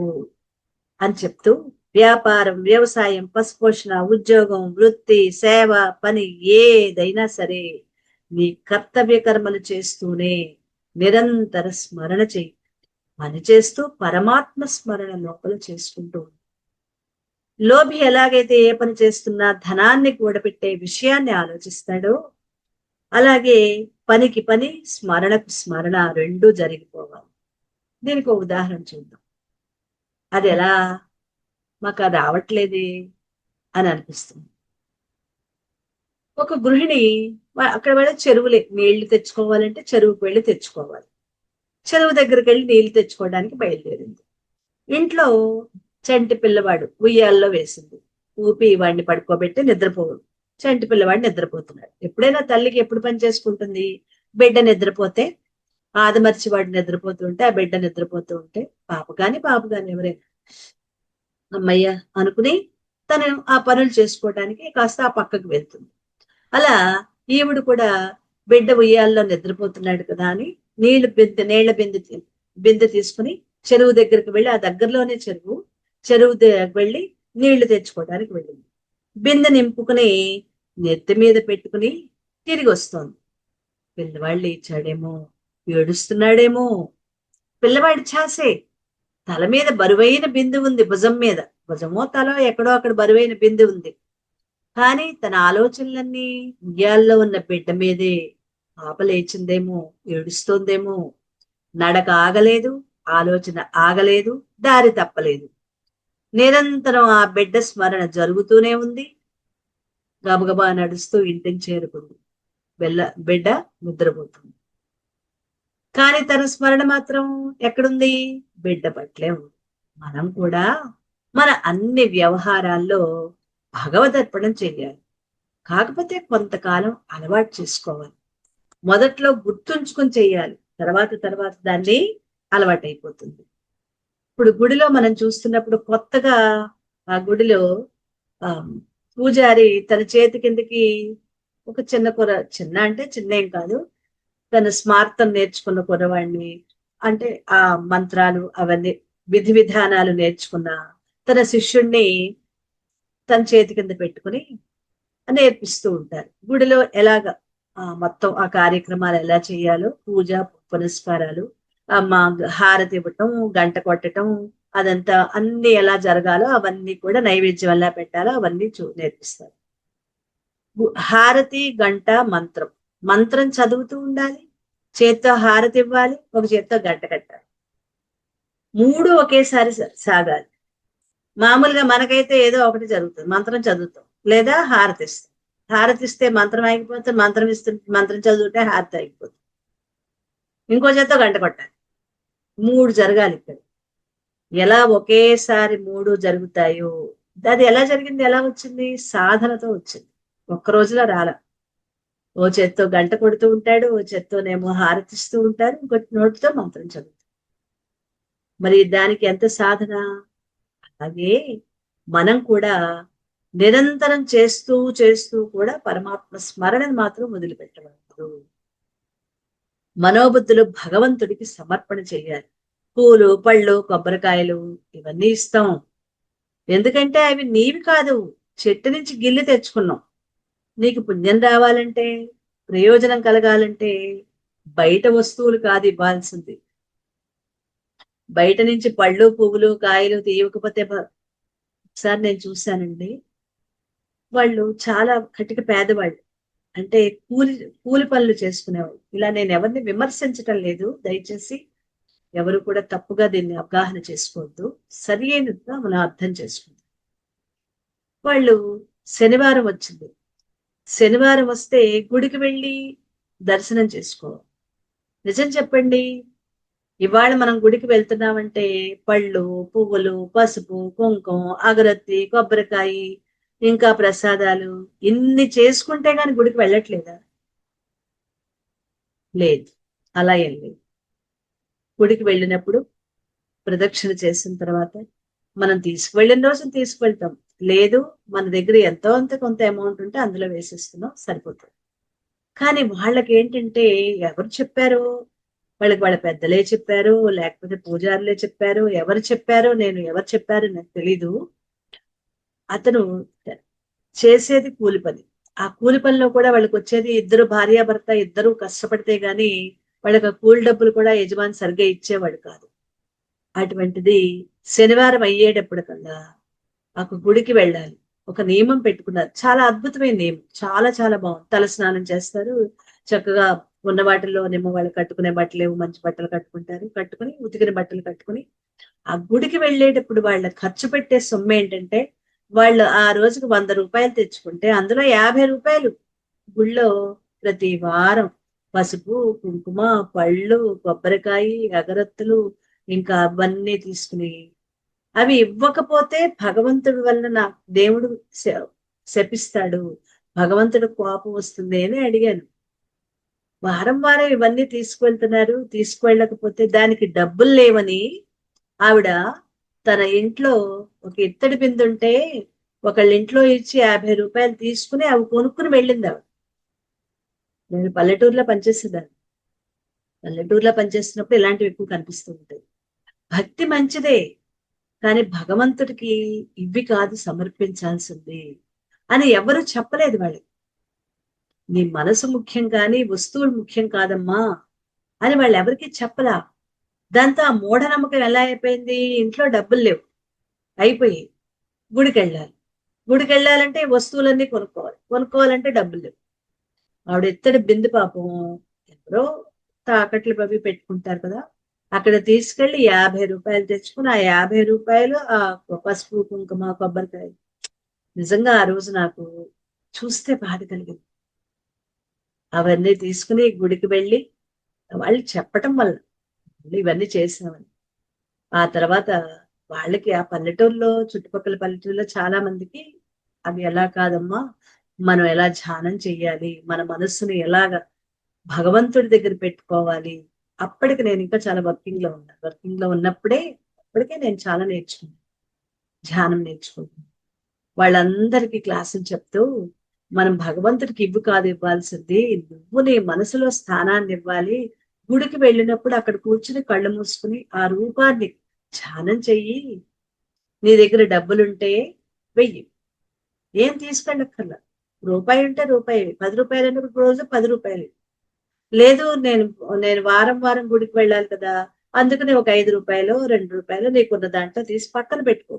అని చెప్తూ, వ్యాపారం, వ్యవసాయం, పశుపోషణ, ఉద్యోగం, వృత్తి, సేవ, పని ఏదైనా సరే నీ కర్తవ్య కర్మలు చేస్తూనే నిరంతర స్మరణ చెయ్యి. పని చేస్తూ పరమాత్మ స్మరణ లోపల చేసుకుంటూ. లోభి ఎలాగైతే ఏ పని చేస్తున్నా ధనాన్ని కూడబెట్టే విషయాన్ని ఆలోచిస్తాడో, అలాగే పనికి పని, స్మరణకు స్మరణ రెండూ జరిగిపోవాలి. దీనికి ఒక ఉదాహరణ చూద్దాం. అది ఎలా? మాకు అది రావట్లేదే అని అనిపిస్తుంది. ఒక గృహిణి అక్కడ వెళ్ళి చెరువులే నీళ్లు తెచ్చుకోవాలంటే చెరువుకు వెళ్ళి తెచ్చుకోవాలి. చెరువు దగ్గరికి వెళ్ళి నీళ్లు తెచ్చుకోవడానికి బయలుదేరింది. ఇంట్లో చంటి పిల్లవాడు ఉయ్యాల్లో వేసింది, ఊపి వాడిని పడుకోబెట్టి నిద్రపోడు. చంటి పిల్లవాడు నిద్రపోతున్నాడు. ఎప్పుడైనా తల్లికి ఎప్పుడు పని చేసుకుంటుంది? బిడ్డ నిద్రపోతే, ఆదమర్చి వాడు నిద్రపోతూ ఉంటే, ఆ బిడ్డ నిద్రపోతూ ఉంటే పాప కాని ఎవరైనా అమ్మయ్య అనుకుని తను ఆ పనులు చేసుకోవడానికి కాస్త ఆ పక్కకు వెళ్తుంది. అలా ఈవిడు కూడా బిడ్డ ఉయ్యాల్లో నిద్రపోతున్నాడు కదా అని నీళ్ల బిందె తీసుకుని చెరువు దగ్గరికి వెళ్ళి, ఆ దగ్గరలోనే చెరువు వెళ్ళి నీళ్లు తెచ్చుకోవడానికి వెళ్ళింది. బిందె నింపుకుని నెత్తి మీద పెట్టుకుని తిరిగి వస్తోంది. పిల్లవాళ్ళు లేచాడేమో, ఏడుస్తున్నాడేమో. పిల్లవాడి ఛాసే, తల మీద బరువైన బిందె ఉంది, భుజం మీద, భుజమో తలో ఎక్కడో అక్కడ బరువైన బిందె ఉంది. కానీ తన ఆలోచనలన్నీ ఉయ్యాల్లో ఉన్న బిడ్డ మీదే. పాప లేచిందేమో, ఏడుస్తోందేమో. నడక ఆగలేదు, ఆలోచన ఆగలేదు, దారి తప్పలేదు. నిరంతరం ఆ బిడ్డ స్మరణ జరుగుతూనే ఉంది. గబగబా నడుస్తూ ఇంటికి చేరుకుంది. బిడ్డ నిద్రపోతుంది. కానీ తన స్మరణ మాత్రం ఎక్కడుంది? బిడ్డ పట్లే ఉంది. మనం కూడా మన అన్ని వ్యవహారాల్లో భగవదర్పణం చెయ్యాలి. కాకపోతే కొంతకాలం అలవాటు చేసుకోవాలి. మొదట్లో గుర్తుంచుకొని చెయ్యాలి, తర్వాత దాన్ని అలవాటైపోతుంది. ఇప్పుడు గుడిలో మనం చూస్తున్నప్పుడు కొత్తగా ఆ గుడిలో పూజారి తన చేతి కిందకి ఒక చిన్న అంటే చిన్నేం కాదు, తన స్మార్థం నేర్చుకున్న కుర్రవాడిని, అంటే ఆ మంత్రాలు అవన్నీ విధి విధానాలు నేర్చుకున్న తన శిష్యుణ్ణి తన చేతి కింద పెట్టుకుని నేర్పిస్తూ ఉంటారు. గుడిలో ఎలాగ మొత్తం ఆ కార్యక్రమాలు ఎలా చేయాలో, పూజ పునస్కారాలు, మా హారతి ఇవ్వటం, గంట కొట్టటం, అదంతా అన్ని ఎలా జరగాలో అవన్నీ కూడా నైవేద్యం ఎలా పెట్టాలో అవన్నీ నేర్పిస్తారు. హారతి, గంట, మంత్రం. మంత్రం చదువుతూ ఉండాలి, చేత్తో హారతి ఇవ్వాలి, ఒక చేత్తో గంట కట్టాలి. 3 ఒకేసారి సాగాలి. మామూలుగా మనకైతే ఏదో ఒకటి జరుగుతుంది, మంత్రం చదువుతాం లేదా హారతిస్తాం. హారతిస్తే మంత్రం ఆగిపోతుంది, మంత్రం చదువుతే హారతి ఆగిపోతుంది. ఇంకో చేత్తో గంట కొట్టాలి. 3 జరగాలి ఇక్కడ. ఎలా ఒకేసారి 3 జరుగుతాయో, అది ఎలా జరిగింది, ఎలా వచ్చింది? సాధనతో వచ్చింది. ఒక్క రోజులో రాల. ఓ చేత్తో గంట కొడుతూ ఉంటాడు, ఓ చేత్తోనేమో హారతిస్తూ ఉంటారు, ఇంకో నోటితో మంత్రం చదువుతారు. మరి దానికి ఎంత సాధన. అలాగే మనం కూడా నిరంతరం చేస్తూ చేస్తూ కూడా పరమాత్మ స్మరణను మాత్రం వదిలిపెట్టవద్దు. మనోబుద్ధులు భగవంతుడికి సమర్పణ చేయాలి. పూలు, పళ్ళు, కొబ్బరికాయలు ఇవన్నీ ఇస్తాం. ఎందుకంటే అవి నీవి కాదు, చెట్టు నుంచి గిల్లి తెచ్చుకున్నాం. నీకు పుణ్యం రావాలంటే, ప్రయోజనం కలగాలంటే బయట వస్తువులు కాదు ఇవ్వాల్సింది. బయట నుంచి పళ్ళు, పువ్వులు, కాయలు తీయకపోతే ఒకసారి నేను చూశానండి, వాళ్ళు చాలా కటిక పేదవాళ్ళు, అంటే కూలి పనులు చేసుకునేవాళ్ళు. ఇలా నేను ఎవరిని విమర్శించటం లేదు, దయచేసి ఎవరు కూడా తప్పుగా దీన్ని అవగాహన చేసుకోవద్దు, సరి అయినట్టుగా మనం అర్థం చేసుకుందాం. వాళ్ళు శనివారం వచ్చింది, శనివారం వస్తే గుడికి వెళ్ళి దర్శనం చేసుకోవాలి. నిజం చెప్పండి, ఇవాళ మనం గుడికి వెళ్తున్నామంటే పళ్ళు, పువ్వులు, పసుపు, కుంకుమ, అగరత్తి, కొబ్బరికాయ, ఇంకా ప్రసాదాలు ఇన్ని చేసుకుంటే గాని గుడికి వెళ్ళట్లేదా? లేదు, అలా ఏం లేదు. గుడికి వెళ్ళినప్పుడు ప్రదక్షిణ చేసిన తర్వాత మనం తీసుకువెళ్ళిన రోజు తీసుకువెళ్తాం, లేదు మన దగ్గర ఎంతో అంత కొంత అమౌంట్ ఉంటే అందులో వేసేస్తున్నాం, సరిపోతుంది. కానీ వాళ్ళకి ఏంటంటే ఎవరు చెప్పారు, వాళ్ళకి వాళ్ళ పెద్దలే చెప్పారు, లేకపోతే పూజారులే చెప్పారు, ఎవరు చెప్పారో, ఎవరు చెప్పారో నాకు తెలీదు. అతను చేసేది కూలి పని. ఆ కూలి పనిలో కూడా వాళ్ళకి వచ్చేది ఇద్దరు భార్యాభర్త ఇద్దరు కష్టపడితే గాని వాళ్ళకి ఆ కూలి డబ్బులు కూడా యజమాని సరిగ్గా ఇచ్చేవాడు కాదు. అటువంటిది శనివారం అయ్యేటప్పటికల్లా ఒక గుడికి వెళ్ళాలి, ఒక నియమం పెట్టుకున్నారు. చాలా అద్భుతమైన నియమం, చాలా చాలా బాగుంది. తల స్నానం చేస్తారు, చక్కగా ఉన్న వాటిల్లోనేమో వాళ్ళు కట్టుకునే బట్టలేమో మంచి బట్టలు కట్టుకుంటారు, కట్టుకుని ఉతికిన బట్టలు కట్టుకుని ఆ గుడికి వెళ్ళేటప్పుడు వాళ్ళ ఖర్చు పెట్టే సొమ్ము ఏంటంటే, వాళ్ళు ఆ రోజుకి 100 రూపాయలు తెచ్చుకుంటే అందులో 50 రూపాయలు గుళ్ళో ప్రతి వారం పసుపు, కుంకుమ, పళ్ళు, కొబ్బరికాయ, అగరత్తులు ఇంకా అవన్నీ తీసుకుని, అవి ఇవ్వకపోతే భగవంతుడి వల్ల నా దేవుడు శపిస్తాడు, భగవంతుడు కోపం వస్తుంది అని అడిగాను. వారం వారం ఇవన్నీ తీసుకువెళ్తున్నారు, తీసుకువెళ్ళకపోతే దానికి డబ్బులు లేవని ఆవిడ తన ఇంట్లో ఒక ఇత్తడి బిందుంటే ఒకళ్ళ ఇంట్లో ఇచ్చి 50 రూపాయలు తీసుకుని అవి కొనుక్కుని వెళ్ళింది ఆవిడ. నేను పల్లెటూరులో పనిచేసేదాన్ని, పల్లెటూరులో పనిచేస్తున్నప్పుడు ఇలాంటివి ఎక్కువ కనిపిస్తూ ఉంటాయి. భక్తి మంచిదే, కానీ భగవంతుడికి ఇవి కాదు సమర్పించాల్సింది అని ఎవరు చెప్పలేదు వాళ్ళకి. నీ మనసు ముఖ్యం కానీ వస్తువులు ముఖ్యం కాదమ్మా అని వాళ్ళు ఎవరికి చెప్పలా. దాంతో ఆ మూఢనమ్మకం ఎలా అయిపోయింది, ఇంట్లో డబ్బులు లేవు, అయిపోయి గుడికి వెళ్ళాలి, గుడికి వెళ్ళాలంటే వస్తువులన్నీ కొనుక్కోవాలంటే డబ్బులు లేవు. ఆవిడ ఎత్తడి బిందు పాపం ఎవరో తాకట్లు అవి పెట్టుకుంటారు కదా, అక్కడ తీసుకెళ్లి 50 రూపాయలు తెచ్చుకుని ఆ 50 రూపాయలు ఆ పసుపు, కుంకుమ, కొబ్బరికాయ. నిజంగా ఆ రోజు నాకు చూస్తే బాధ కలిగింది. అవన్నీ తీసుకుని గుడికి వెళ్ళి వాళ్ళు చెప్పటం వల్ల ఇవన్నీ చేసామని. ఆ తర్వాత వాళ్ళకి ఆ పల్లెటూరులో, చుట్టుపక్కల పల్లెటూరులో చాలా మందికి అవి ఎలా కాదమ్మా, మనం ఎలా ధ్యానం చెయ్యాలి, మన మనస్సును ఎలాగ భగవంతుడి దగ్గర పెట్టుకోవాలి. అప్పటికి నేను ఇంకా చాలా వర్కింగ్ లో ఉన్నప్పుడే అప్పటికే నేను చాలా నేర్చుకున్నాను, ధ్యానం నేర్చుకుంటున్నాను. వాళ్ళందరికీ క్లాసులు చెప్తూ, మనం భగవంతుడికి ఇవ్వు కాదు ఇవ్వాల్సింది, నువ్వు నీ మనసులో స్థానాన్ని ఇవ్వాలి. గుడికి వెళ్ళినప్పుడు అక్కడ కూర్చుని కళ్ళు మూసుకుని ఆ రూపాన్ని ధ్యానం చెయ్యి. నీ దగ్గర డబ్బులుంటే వెయ్యి, ఏం తీసుకెళ్ళక్కర్లా. రూపాయి ఉంటే రూపాయి, 10 రూపాయలు రోజు 10 రూపాయలు. లేదు నేను నేను వారం వారం గుడికి వెళ్ళాలి కదా, అందుకని ఒక 5 రూపాయలు 2 రూపాయలు నీకున్న దాంట్లో తీసి పక్కన పెట్టుకో.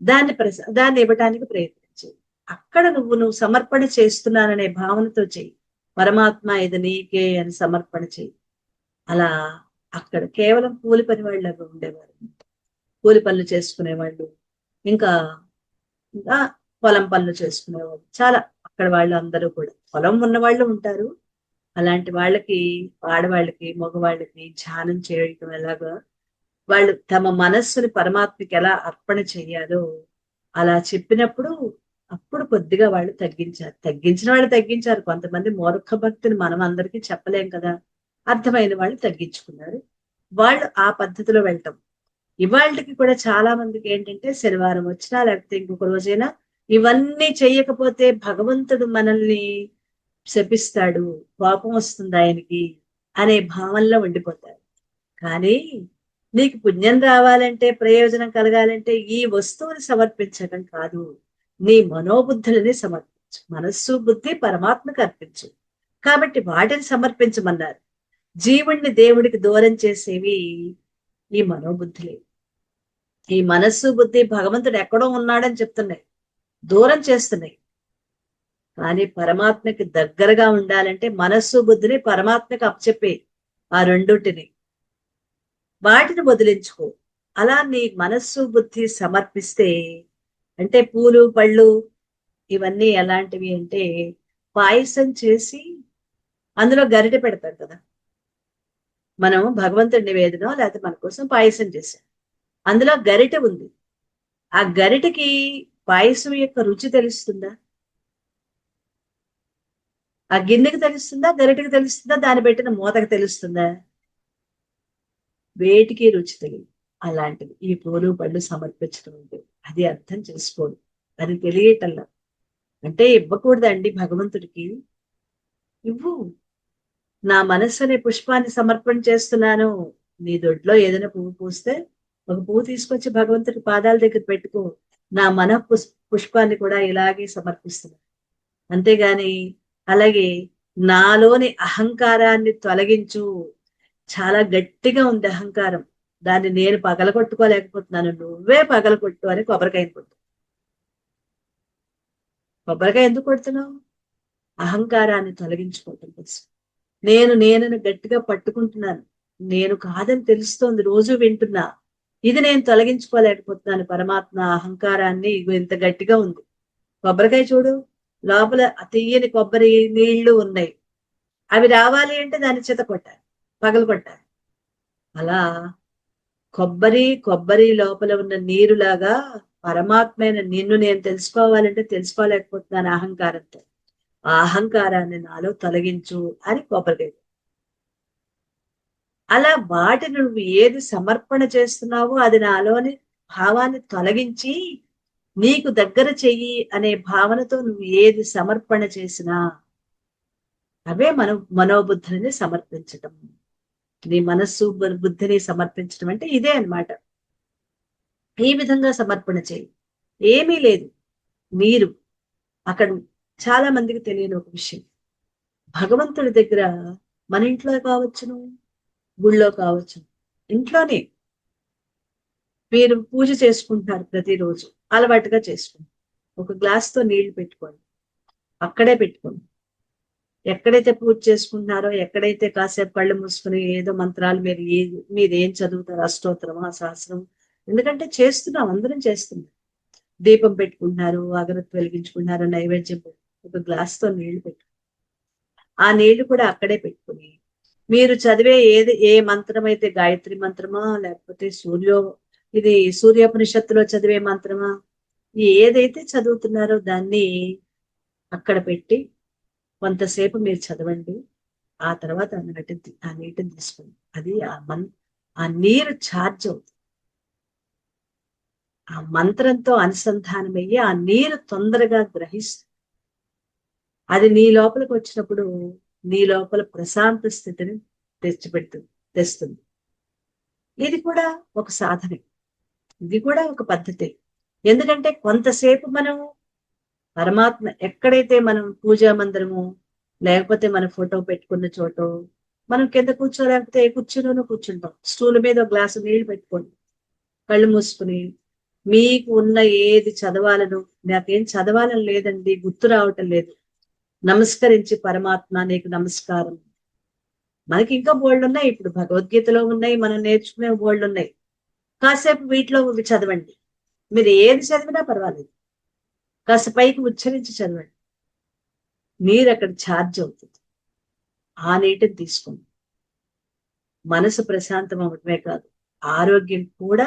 దాన్ని ఇవ్వటానికి ప్రయత్నించు. అక్కడ నువ్వు సమర్పణ చేస్తున్నాననే భావనతో చెయ్యి. పరమాత్మ ఇది నీకే అని సమర్పణ చెయ్యి. అలా అక్కడ కేవలం కూలి పని వాళ్ళగా ఉండేవారు, కూలి పనులు చేసుకునేవాళ్ళు, ఇంకా ఇంకా పొలం పనులు చేసుకునేవాళ్ళు. చాలా అక్కడ వాళ్ళు అందరూ కూడా పొలం ఉన్న వాళ్ళు ఉంటారు. అలాంటి వాళ్ళకి, ఆడవాళ్ళకి, మగవాళ్ళకి ధ్యానం చేయటం ఎలాగా, వాళ్ళు తమ మనస్సుని పరమాత్మకి ఎలా అర్పణ చెయ్యాలో అలా చెప్పినప్పుడు అప్పుడు కొద్దిగా వాళ్ళు తగ్గించారు. తగ్గించిన వాళ్ళు తగ్గించారు. కొంతమంది మూర్ఖ భక్తిని మనం అందరికీ చెప్పలేం కదా. అర్థమైన వాళ్ళు తగ్గించుకున్నారు. వాళ్ళు ఆ పద్ధతిలో వెళ్ళటం. ఇవాళకి కూడా చాలా మందికి ఏంటంటే శనివారం వచ్చినా లేకపోతే ఇంకొక రోజైనా ఇవన్నీ చెయ్యకపోతే భగవంతుడు మనల్ని శపిస్తాడు, కోపం వస్తుంది ఆయనకి అనే భావనలో ఉండిపోతారు. కానీ నీకు పుణ్యం రావాలంటే, ప్రయోజనం కలగాలంటే ఈ వస్తువుని సమర్పించడం కాదు, నీ మనోబుద్ధులని సమర్పించు. మనస్సు బుద్ధి పరమాత్మకు అర్పించు. కాబట్టి వాటిని సమర్పించమన్నారు. జీవుణ్ణి దేవుడికి దూరం చేసేవి ఈ మనోబుద్ధులే. ఈ మనస్సు బుద్ధి భగవంతుడు ఎక్కడో ఉన్నాడని చెప్తున్నాయి, దూరం చేస్తున్నాయి. కానీ పరమాత్మకి దగ్గరగా ఉండాలంటే మనస్సు బుద్ధిని పరమాత్మకి అప్పచెప్పే, ఆ రెండుటిని వాటిని వదిలించుకో. అలా నీ మనస్సు బుద్ధి సమర్పిస్తే, అంటే పూలు పళ్ళు ఇవన్నీ ఎలాంటివి అంటే పాయసం చేసి అందులో గరిటె పెడతారు కదా. మనం భగవంతుడి నివేదన లేకపోతే మన కోసం పాయసం చేశాం, అందులో గరిటె ఉంది. ఆ గరిటెకి పాయసం యొక్క రుచి తెలుస్తుందా? ఆ గిన్నెకి తెలుస్తుందా, గరిటెకి తెలుస్తుందా, దాన్ని పెట్టిన మూతకి తెలుస్తుందా? వేటికి రుచి తెలియదు. అలాంటిది ఈ పూలు పళ్ళు సమర్పించడం అంటే అది అర్థం చేసుకోడు, అది తెలియటల్లా. అంటే ఇవ్వకూడదండి భగవంతుడికి, ఇవ్వు. నా మనస్సు అనే పుష్పాన్ని సమర్పణ చేస్తున్నాను. నీ దొడ్లో ఏదైనా పువ్వు పూస్తే ఒక పువ్వు తీసుకొచ్చి భగవంతుడి పాదాల దగ్గర పెట్టుకో. నా పుష్పాన్ని కూడా ఇలాగే సమర్పిస్తున్నాను. అంతేగాని అలాగే నాలోని అహంకారాన్ని తొలగించు. చాలా గట్టిగా ఉంది అహంకారం, దాన్ని నేను పగలగొట్టుకోలేకపోతున్నాను, నువ్వే పగలగొట్టు అని కొబ్బరికాయని కొట్టు. కొబ్బరికాయ ఎందుకు కొడుతున్నావు? అహంకారాన్ని తొలగించుకోవటం కోసం. నేనని గట్టిగా పట్టుకుంటున్నాను, నేను కాదని తెలుస్తోంది, రోజు వింటున్నా, ఇది నేను తొలగించుకోలేకపోతున్నాను. పరమాత్మ అహంకారాన్ని ఇగో ఇంత గట్టిగా ఉంది. కొబ్బరికాయ చూడు, లోపల తీయని కొబ్బరి నీళ్లు ఉన్నాయి. అవి రావాలి అంటే దాన్ని చిత కొట్టాలి, పగలు కొట్టాలి. అలా కొబ్బరి లోపల ఉన్న నీరులాగా పరమాత్మైన నిన్ను నేను తెలుసుకోవాలంటే తెలుసుకోలేకపోతున్నాను అహంకారంతో. ఆ అహంకారాన్ని నాలో తొలగించు అని కొబ్బరికాయ. అలా వాటిని నువ్వు ఏది సమర్పణ చేస్తున్నావో అది నాలోని భావాన్ని తొలగించి నీకు దగ్గర చెయ్యి అనే భావనతో నువ్వు ఏది సమర్పణ చేసినా అవే మనోబుద్ధులని సమర్పించటం. నీ మనస్సు బుద్ధిని సమర్పించడం అంటే ఇదే అన్నమాట. ఈ విధంగా సమర్పణ చేయి. ఏమీ లేదు. మీరు అక్కడ చాలా మందికి తెలియని ఒక విషయం, భగవంతుడి దగ్గర మన ఇంట్లో కావచ్చును, గుళ్ళో కావచ్చు, ఇంట్లోనే మీరు పూజ చేసుకుంటున్నారు ప్రతిరోజు, అలవాటుగా చేసుకోండి. ఒక గ్లాస్తో నీళ్లు పెట్టుకోండి, అక్కడే పెట్టుకోండి. ఎక్కడైతే పూజ చేసుకుంటున్నారో, ఎక్కడైతే కాసేపు కళ్ళు మూసుకుని ఏదో మంత్రాలు మీరు ఏం చదువుతారు, అష్టోత్తరమా సహస్రం, ఎందుకంటే చేస్తున్నాం, అందరం చేస్తున్నాం. దీపం పెట్టుకుంటున్నారు, అగరత్తి వెలిగించుకుంటున్నారు, నైవేద్యం ఒక గ్లాస్తో నీళ్లు పెట్టు. ఆ నీళ్లు కూడా అక్కడే పెట్టుకుని మీరు చదివే ఏ మంత్రం అయితే, గాయత్రి మంత్రమా లేకపోతే ఇది సూర్యోపనిషత్తులో చదివే మంత్రమా, ఏదైతే చదువుతున్నారో దాన్ని అక్కడ పెట్టి కొంతసేపు మీరు చదవండి. ఆ తర్వాత ఆ నీటిని తీసుకోండి. అది ఆ నీరు ఛార్జ్ అవుతుంది. ఆ మంత్రంతో అనుసంధానమయ్యి ఆ నీరు తొందరగా గ్రహిస్తుంది. అది నీ లోపలికి వచ్చినప్పుడు నీ లోపల ప్రశాంత స్థితిని తెస్తుంది. ఇది కూడా ఒక సాధనే, ఇది కూడా ఒక పద్ధతి. ఎందుకంటే కొంతసేపు మనం పరమాత్మ ఎక్కడైతే మనం పూజా మందిరము లేకపోతే మన ఫోటో పెట్టుకున్న చోటు మనం కింద కూర్చోలేకపోతే ఏ కుర్చీలోనూ కూర్చుంటాం, స్టూల్ మీద ఒక గ్లాసు నీళ్లు పెట్టుకోండి, కళ్ళు మూసుకుని మీకు ఉన్న ఏది చదవాలను, నాకేం చదవాలని లేదండి, గుర్తు రావటం లేదు, నమస్కరించి పరమాత్మ నీకు నమస్కారం. మనకి ఇంకా బోల్డ్ ఉన్నాయి, ఇప్పుడు భగవద్గీతలో ఉన్నాయి, మనం నేర్చుకునే బోల్డ్ ఉన్నాయి. కాసేపు వీటిలో చదవండి, మీరు ఏది చదివినా పర్వాలేదు, కాస్త పైకి ఉచ్చరించి చదవండి, నీరు అక్కడ ఛార్జ్ అవుతుంది. ఆ నీటిని తీసుకోండి. మనసు ప్రశాంతం అవటమే కాదు, ఆరోగ్యం కూడా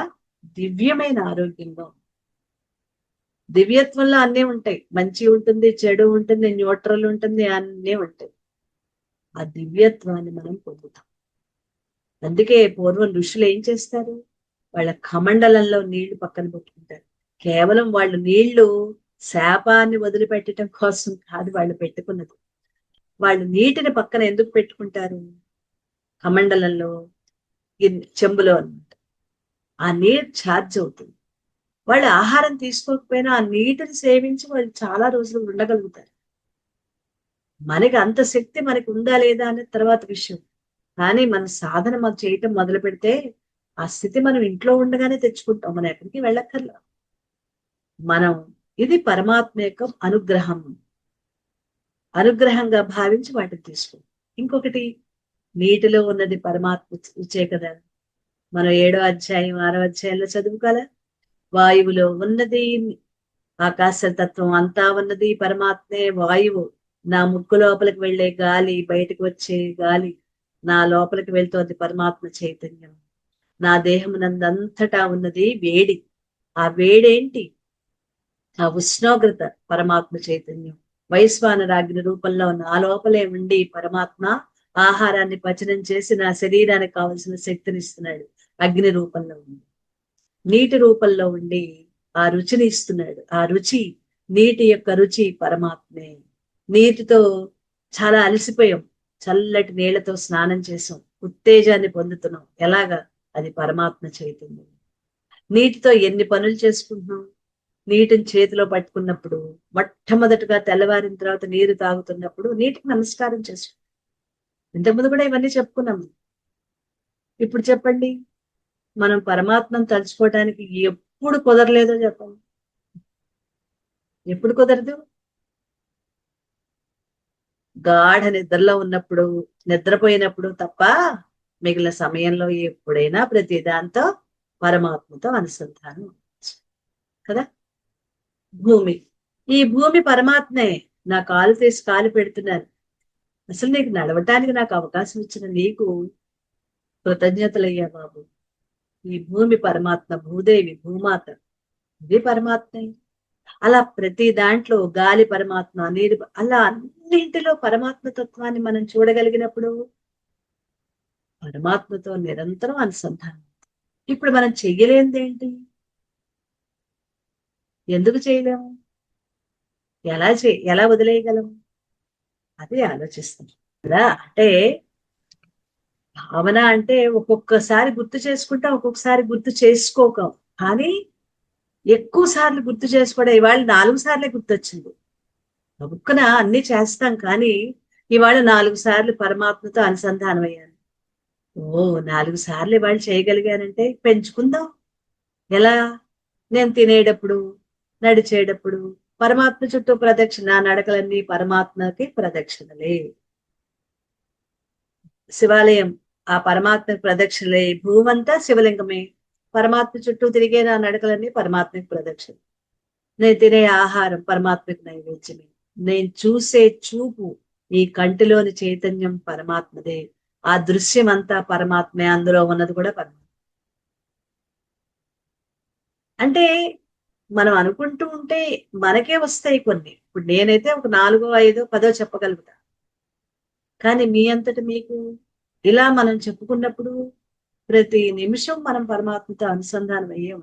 దివ్యమైన ఆరోగ్యంగా. దివ్యత్వంలో అన్నీ ఉంటాయి, మంచి ఉంటుంది, చెడు ఉంటుంది, న్యూట్రల్ ఉంటుంది, అన్నీ ఉంటాయి. ఆ దివ్యత్వాన్ని మనం పొందుతాం. అందుకే పూర్వం ఋషులు ఏం చేస్తారు, వాళ్ళ కమండలంలో నీళ్లు పక్కన పెట్టుకుంటారు. కేవలం వాళ్ళు నీళ్లు శాపాన్ని వదిలిపెట్టడం కోసం కాదు వాళ్ళు పెట్టుకున్నది. వాళ్ళు నీటిని పక్కన ఎందుకు పెట్టుకుంటారు, కమండలంలో చెంబులో అన్నమాట. ఆ నీరు ఛార్జ్ అవుతుంది. వాళ్ళు ఆహారం తీసుకోకపోయినా ఆ నీటిని సేవించి వాళ్ళు చాలా రోజులు ఉండగలుగుతారు. మనకి అంత శక్తి మనకి ఉందా లేదా అనే తర్వాత విషయం. కానీ మన సాధన మనం చేయటం మొదలు పెడితే ఆ స్థితి మనం ఇంట్లో ఉండగానే తెచ్చుకుంటాం, మనం ఎక్కడికి వెళ్ళక్కర్లా. మనం ఇది పరమాత్మ యొక్క అనుగ్రహం, అనుగ్రహంగా భావించి వాటిని తీసుకుంటాం. ఇంకొకటి, నీటిలో ఉన్నది పరమాత్మ రుచే కదా, మనం 7వ అధ్యాయం 6వ అధ్యాయంలో చదువుకోవాలా, వాయువులో ఉన్నది ఆకాశ తత్వం అంతా ఉన్నది పరమాత్మే, వాయువు నా ముక్కు లోపలికి వెళ్లే గాలి, బయటకు వచ్చే గాలి నా లోపలికి వెళ్తోంది పరమాత్మ చైతన్యం. నా దేహమునందంతటా ఉన్నది వేడి, ఆ వేడేంటి, ఆ ఉష్ణోగ్రత పరమాత్మ చైతన్యం. వైశ్వానరాగ్ని రూపంలో నా లోపలే ఉండి పరమాత్మ ఆహారాన్ని పచనం చేసి నా శరీరానికి కావలసిన శక్తిని ఇస్తున్నాడు, అగ్ని రూపంలో ఉంది. నీటి రూపంలో ఉండి ఆ రుచిని ఇస్తున్నాడు, ఆ రుచి, నీటి యొక్క రుచి పరమాత్మే. నీటితో చాలా అలసిపోయాం, చల్లటి నీళ్లతో స్నానం చేసాం, ఉత్తేజాన్ని పొందుతున్నాం, ఎలాగా, అది పరమాత్మ చైతన్యం. నీటితో ఎన్ని పనులు చేసుకుంటున్నాం, నీటిని చేతిలో పట్టుకున్నప్పుడు, మొట్టమొదటిగా తెల్లవారిన తర్వాత నీరు తాగుతున్నప్పుడు నీటికి నమస్కారం చేసుకుంటాం. ఇంతకుముందు కూడా ఇవన్నీ చెప్పుకున్నాం. ఇప్పుడు చెప్పండి, మనం పరమాత్మను తలుచుకోవటానికి ఎప్పుడు కుదరలేదో చెప్పండి, ఎప్పుడు కుదరదు, గాఢ నిద్రలో ఉన్నప్పుడు, నిద్రపోయినప్పుడు తప్ప మిగిలిన సమయంలో ఎప్పుడైనా ప్రతి దాంతో పరమాత్మతో అనుసంధానం కదా. భూమి, ఈ భూమి పరమాత్మే, నా కాలు తీసి కాలు పెడుతున్నాను, అసలు నీకు నడవటానికి నాకు అవకాశం ఇచ్చిన నీకు కృతజ్ఞతలయ్యా బాబు. ఈ భూమి పరమాత్మ, భూదేవి భూమాత, ఇది పరమాత్మే. అలా ప్రతి దాంట్లో గాలి పరమాత్మ, నీరు, అలా అన్నింటిలో పరమాత్మ తత్వాన్ని మనం చూడగలిగినప్పుడు పరమాత్మతో నిరంతరం అనుసంధానం. ఇప్పుడు మనం చెయ్యలేనిది ఏంటి, ఎందుకు చేయలేము, ఎలా వదిలేయగలము, అది ఆలోచిస్తాం కదా. అంటే భావన అంటే ఒక్కొక్కసారి గుర్తు చేసుకుంటాం, ఒక్కొక్కసారి గుర్తు చేసుకోకం. కానీ ఎక్కువ సార్లు గుర్తు చేసుకోవడం, ఇవాళ 4 సార్లే గుర్తొచ్చింది, గబుక్కున అన్ని చేస్తాం, కానీ ఇవాళ 4 సార్లు పరమాత్మతో అనుసంధానం అయ్యాను. ఓ 4 సార్లు ఇవాళ చేయగలిగానంటే పెంచుకుందాం. ఎలా, నేను తినేటప్పుడు, నడిచేటప్పుడు పరమాత్మ చుట్టూ ప్రదక్షిణ, నడకలన్నీ పరమాత్మకి ప్రదక్షిణలే, శివాలయం ఆ పరమాత్మ ప్రదక్షిణలే, భూమంతా శివలింగమే, పరమాత్మ చుట్టూ తిరిగే నా నడకలన్నీ పరమాత్మకి ప్రదక్షిణ, నేను తినే ఆహారం పరమాత్మకి నైవేద్యమే, నేను చూసే చూపు, ఈ కంటిలోని చైతన్యం పరమాత్మదే, ఆ దృశ్యం అంతా పరమాత్మే, అందులో ఉన్నది కూడా పరమాత్మ. అంటే మనం అనుకుంటూ ఉంటే మనకే వస్తాయి కొన్ని, ఇప్పుడు నేనైతే ఒక 4, 5, 10 చెప్పగలుగుతా, కానీ మీ అంతటి మీకు ఇలా మనం చెప్పుకున్నప్పుడు ప్రతి నిమిషం మనం పరమాత్మతో అనుసంధానం అయ్యాం.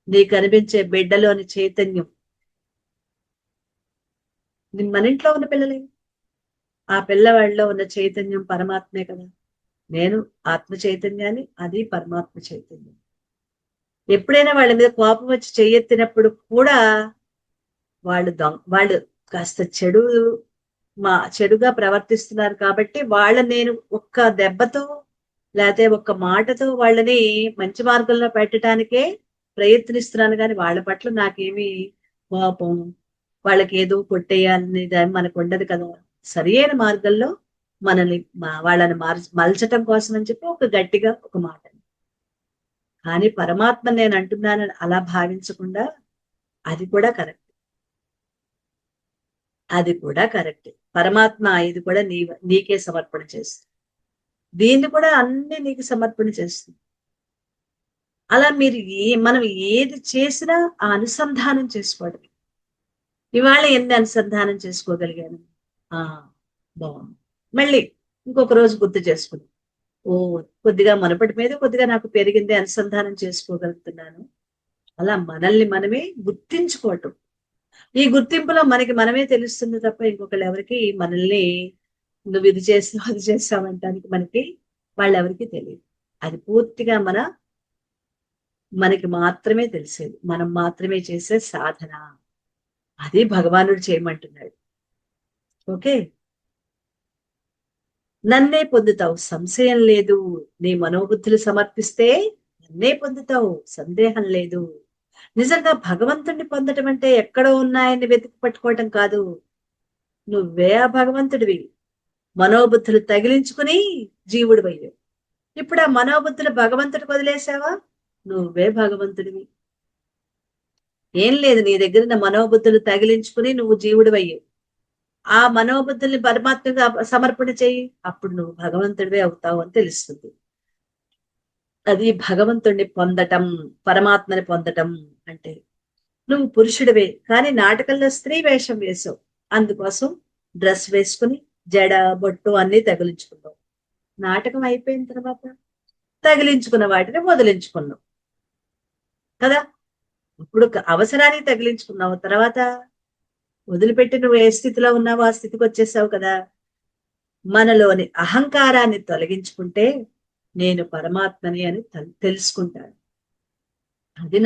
నీకు అనిపించే బిడ్డలోని చైతన్యం మన ఇంట్లో ఉన్న పిల్లలే, ఆ పిల్లవాడిలో ఉన్న చైతన్యం పరమాత్మే కదా. నేను ఆత్మ చైతన్యాన్ని, అది పరమాత్మ చైతన్యం. ఎప్పుడైనా వాళ్ళ మీద కోపం వచ్చి చెయ్యెత్తినప్పుడు కూడా వాళ్ళు కాస్త చెడుగా ప్రవర్తిస్తున్నారు కాబట్టి నేను ఒక్క దెబ్బతో లేకపోతే ఒక్క మాటతో వాళ్ళని మంచి మార్గంలో పెట్టడానికే ప్రయత్నిస్తున్నాను, కానీ వాళ్ళ పట్ల నాకేమి కోపం, వాళ్ళకి ఏదో కొట్టేయాలని మనకు ఉండదు కదా. సరి అయిన మార్గంలో మనల్ని వాళ్ళని మలచటం కోసం అని చెప్పి ఒక గట్టిగా ఒక మాట. కానీ పరమాత్మ నేను అంటున్నానని అలా భావించకుండా అది కూడా కరెక్ట్, అది కూడా కరెక్ట్. పరమాత్మ ఇది కూడా నీకే సమర్పణ చేస్తుంది, దీన్ని కూడా అన్ని నీకు సమర్పణ చేస్తుంది. అలా మనం ఏది చేసినా ఆ అనుసంధానం చేసుకోవడం. ఇవాళ ఎన్ని అనుసంధానం చేసుకోగలిగాను, ఆ బాగుంది. మళ్ళీ ఇంకొక రోజు గుర్తు చేసుకుని, ఓ కొద్దిగా మునపటి మీద కొద్దిగా నాకు పెరిగింది, అనుసంధానం చేసుకోగలుగుతున్నాను. అలా మనల్ని మనమే గుర్తించుకోవటం. ఈ గుర్తింపులో మనకి మనమే తెలుస్తుంది తప్ప ఇంకొకళ్ళు ఎవరికి మనల్ని నువ్వు ఇది చేస్తావు అది చేస్తావంటానికి వాళ్ళు ఎవరికి తెలియదు. అది పూర్తిగా మనకి మాత్రమే తెలిసేది, మనం మాత్రమే చేసే సాధన. అది భగవానుడు చేయమంటున్నాడు. ఓకే, నన్నే పొందుతావు, సంశయం లేదు. నీ మనోబుద్ధులు సమర్పిస్తే నన్నే పొందుతావు, సందేహం లేదు. నిజంగా భగవంతుడిని పొందటం అంటే ఎక్కడో ఉన్నాయని వెతికి పట్టుకోవటం కాదు, నువ్వే ఆ భగవంతుడివి. మనోబుద్ధులు తగిలించుకుని జీవుడు అయ్యావు. ఇప్పుడు ఆ మనోబుద్ధులు భగవంతుడికి వదిలేసావా, నువ్వే భగవంతుడివి. ఏం లేదు, నీ దగ్గర మనోబుద్ధులు తగిలించుకుని నువ్వు జీవుడు అయ్యావు. ఆ మనోబుద్ధుల్ని పరమాత్మగా సమర్పణ చెయ్యి, అప్పుడు నువ్వు భగవంతుడివే అవుతావు అని తెలుస్తుంది. అది భగవంతుడిని పొందటం, పరమాత్మని పొందటం అంటే. నువ్వు పురుషుడివే కానీ నాటకంలో స్త్రీ వేషం వేసావు, అందుకోసం డ్రెస్ వేసుకుని జడ బొట్టు అన్ని తగిలించుకున్నావు. నాటకం అయిపోయిన తర్వాత తగిలించుకున్న వాటిని వదిలించుకున్నావు కదా. ఇప్పుడు అవసరానికి తగిలించుకున్నావు, తర్వాత వదిలిపెట్టి నువ్వు ఏ స్థితిలో ఉన్నావో ఆ స్థితికి వచ్చేసావు కదా. మనలోని అహంకారాన్ని తొలగించుకుంటే నేను పరమాత్మని అని తెలుసుకుంటాను. అది